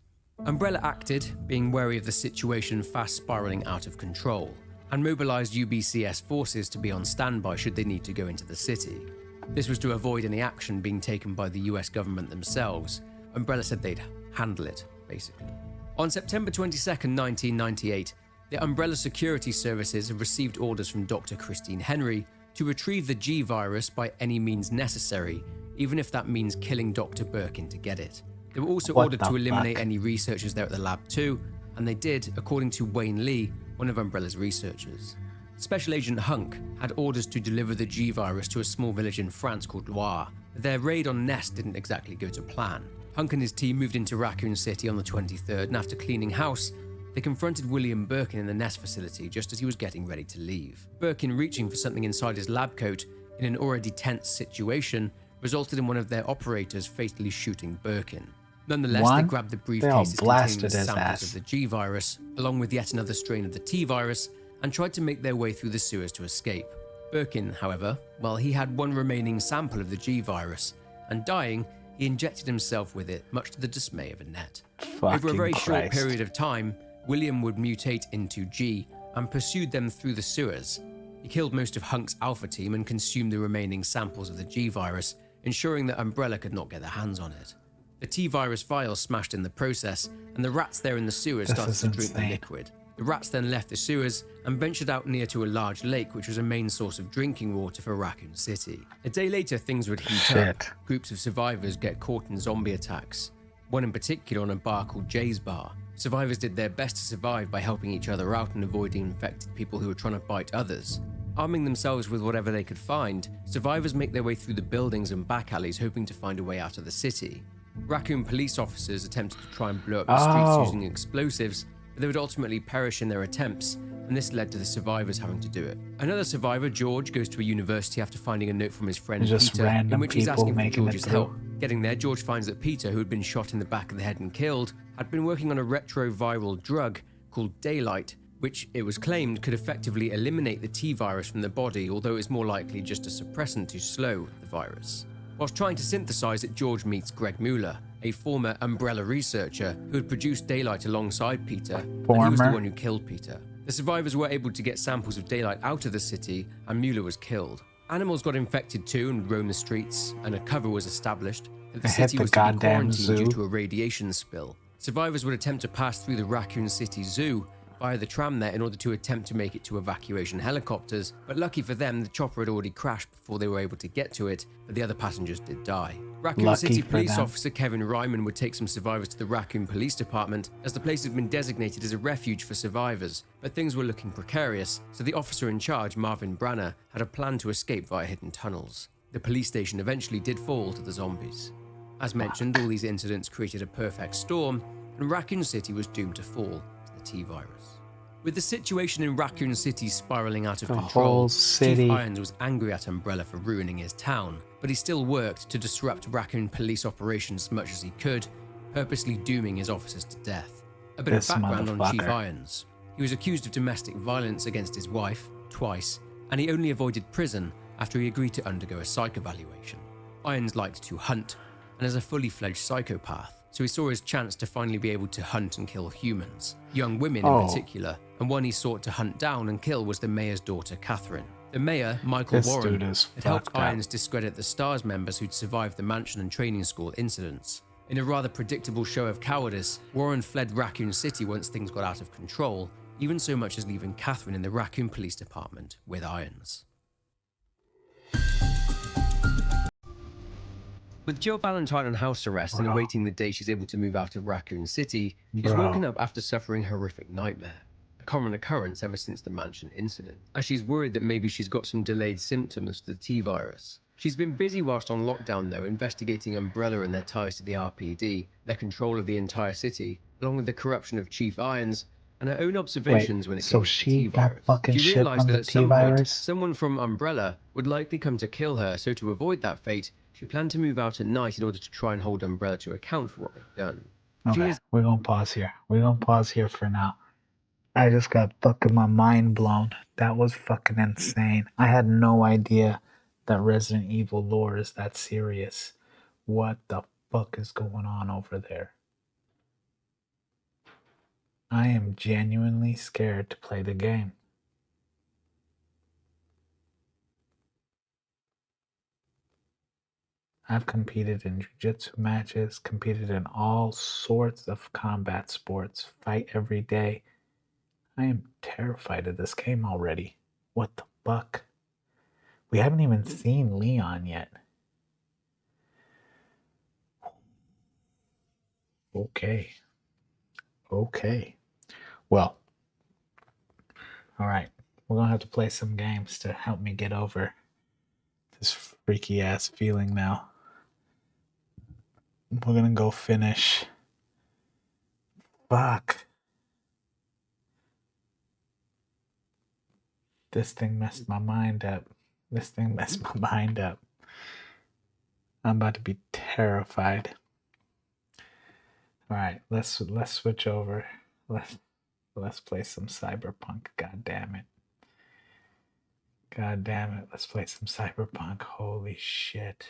Umbrella acted, being wary of the situation fast spiraling out of control, and mobilized UBCS forces to be on standby should they need to go into the city. This was to avoid any action being taken by the US government themselves. Umbrella said they'd handle it, basically. On September 22nd, 1998, the Umbrella Security Services have received orders from Dr. Christine Henry to retrieve the G virus by any means necessary, even if that means killing Dr. Birkin to get it. They were also What ordered the to eliminate fuck? any researchers there at the lab too, and they did, according to Wayne Lee, one of Umbrella's researchers. Special Agent Hunk had orders to deliver the G virus to a small village in France called Loire, but their raid on Nest didn't exactly go to plan. Hunk and his team moved into Raccoon City on the 23rd, and after cleaning house, they confronted William Birkin in the Nest facility just as he was getting ready to leave. Birkin, reaching for something inside his lab coat in an already tense situation, resulted in one of their operators fatally shooting Birkin. Nonetheless, they grabbed the briefcases containing the samples of the G virus, along with yet another strain of the T virus, and tried to make their way through the sewers to escape. Birkin, however, well, he had one remaining sample of the G virus, and dying, he injected himself with it, much to the dismay of Annette. Over a very short period of time, William would mutate into G and pursued them through the sewers. He killed most of Hunk's Alpha team and consumed the remaining samples of the G virus, ensuring that Umbrella could not get their hands on it. The T virus vial smashed in the process, and the rats there in the sewers started to drink the liquid. The rats then left the sewers and ventured out near to a large lake, which was a main source of drinking water for Raccoon City. A day later, things would heat up. Groups of survivors get caught in zombie attacks, one in particular on a bar called Jay's Bar. Survivors did their best to survive by helping each other out and avoiding infected people who were trying to bite others. Arming themselves with whatever they could find, survivors make their way through the buildings and back alleys hoping to find a way out of the city. Raccoon police officers attempted to try and blow up the streets using explosives, but they would ultimately perish in their attempts, and this led to the survivors having to do it. Another survivor, George, goes to a university after finding a note from his friend Peter, in which he's asking for George's help. Getting there, George finds that Peter, who had been shot in the back of the head and killed, had been working on a retroviral drug called Daylight, which it was claimed could effectively eliminate the T virus from the body, although it's more likely just a suppressant to slow the virus. Whilst trying to synthesize it, George meets Greg Mueller, a former Umbrella researcher who had produced Daylight alongside Peter, and he was the one who killed Peter. The survivors were able to get samples of Daylight out of the city, and Mueller was killed. Animals got infected too and roamed the streets, and a cover was established that the city was to be quarantined due to a radiation spill. Survivors would attempt to pass through the Raccoon City Zoo via the tram there in order to attempt to make it to evacuation helicopters, but lucky for them, the chopper had already crashed before they were able to get to it, but the other passengers did die. Raccoon City police officer Kevin Ryman would take some survivors to the Raccoon Police Department, as the place had been designated as a refuge for survivors, but things were looking precarious, so the officer in charge, Marvin Branner, had a plan to escape via hidden tunnels. The police station eventually did fall to the zombies. As mentioned, all these incidents created a perfect storm, and Raccoon City was doomed to fall to the T virus. With the situation in Raccoon City spiraling out of control, Chief Irons was angry at Umbrella for ruining his town, but he still worked to disrupt Raccoon police operations as much as he could, purposely dooming his officers to death. A bit of background on Chief Irons. He was accused of domestic violence against his wife, twice, and he only avoided prison after he agreed to undergo a psych evaluation. Irons liked to hunt, and as a fully fledged psychopath, so he saw his chance to finally be able to hunt and kill humans, young women in particular, and one he sought to hunt down and kill was the mayor's daughter, Catherine. The mayor, Michael Warren, had helped Irons discredit the STARS members who'd survived the mansion and training school incidents. In a rather predictable show of cowardice, Warren fled Raccoon City once things got out of control, even so much as leaving Catherine in the Raccoon Police Department with Irons. With Jill Valentine on house arrest and awaiting the day she's able to move out of Raccoon City, she's woken up after suffering a horrific nightmare. A common occurrence ever since the mansion incident, as she's worried that maybe she's got some delayed symptoms to the T virus. She's been busy whilst on lockdown though, investigating Umbrella and their ties to the RPD, their control of the entire city, along with the corruption of Chief Irons, and her own observations when it came to the T virus. She realised that at some point, someone from Umbrella would likely come to kill her, so to avoid that fate, she planned to move out at night in order to try and hold Umbrella to account for what they've done. Okay, we're gonna pause here. We're gonna pause here for now. I just got fucking my mind blown. That was fucking insane. I had no idea that Resident Evil lore is that serious. What the fuck is going on over there? I am genuinely scared to play the game. I've competed in jiu-jitsu matches, competed in all sorts of combat sports, fight every day. I am terrified of this game already. What the fuck? We haven't even seen Leon yet. Okay. Okay. Well, all right. We're going to have to play some games to help me get over this freaky ass feeling now. We're going to go finish. Fuck. This thing messed my mind up. This thing messed my mind up. I'm about to be terrified. All right, let's switch over. Let's play some Cyberpunk. God damn it. God damn it. Let's play some Cyberpunk. Holy shit.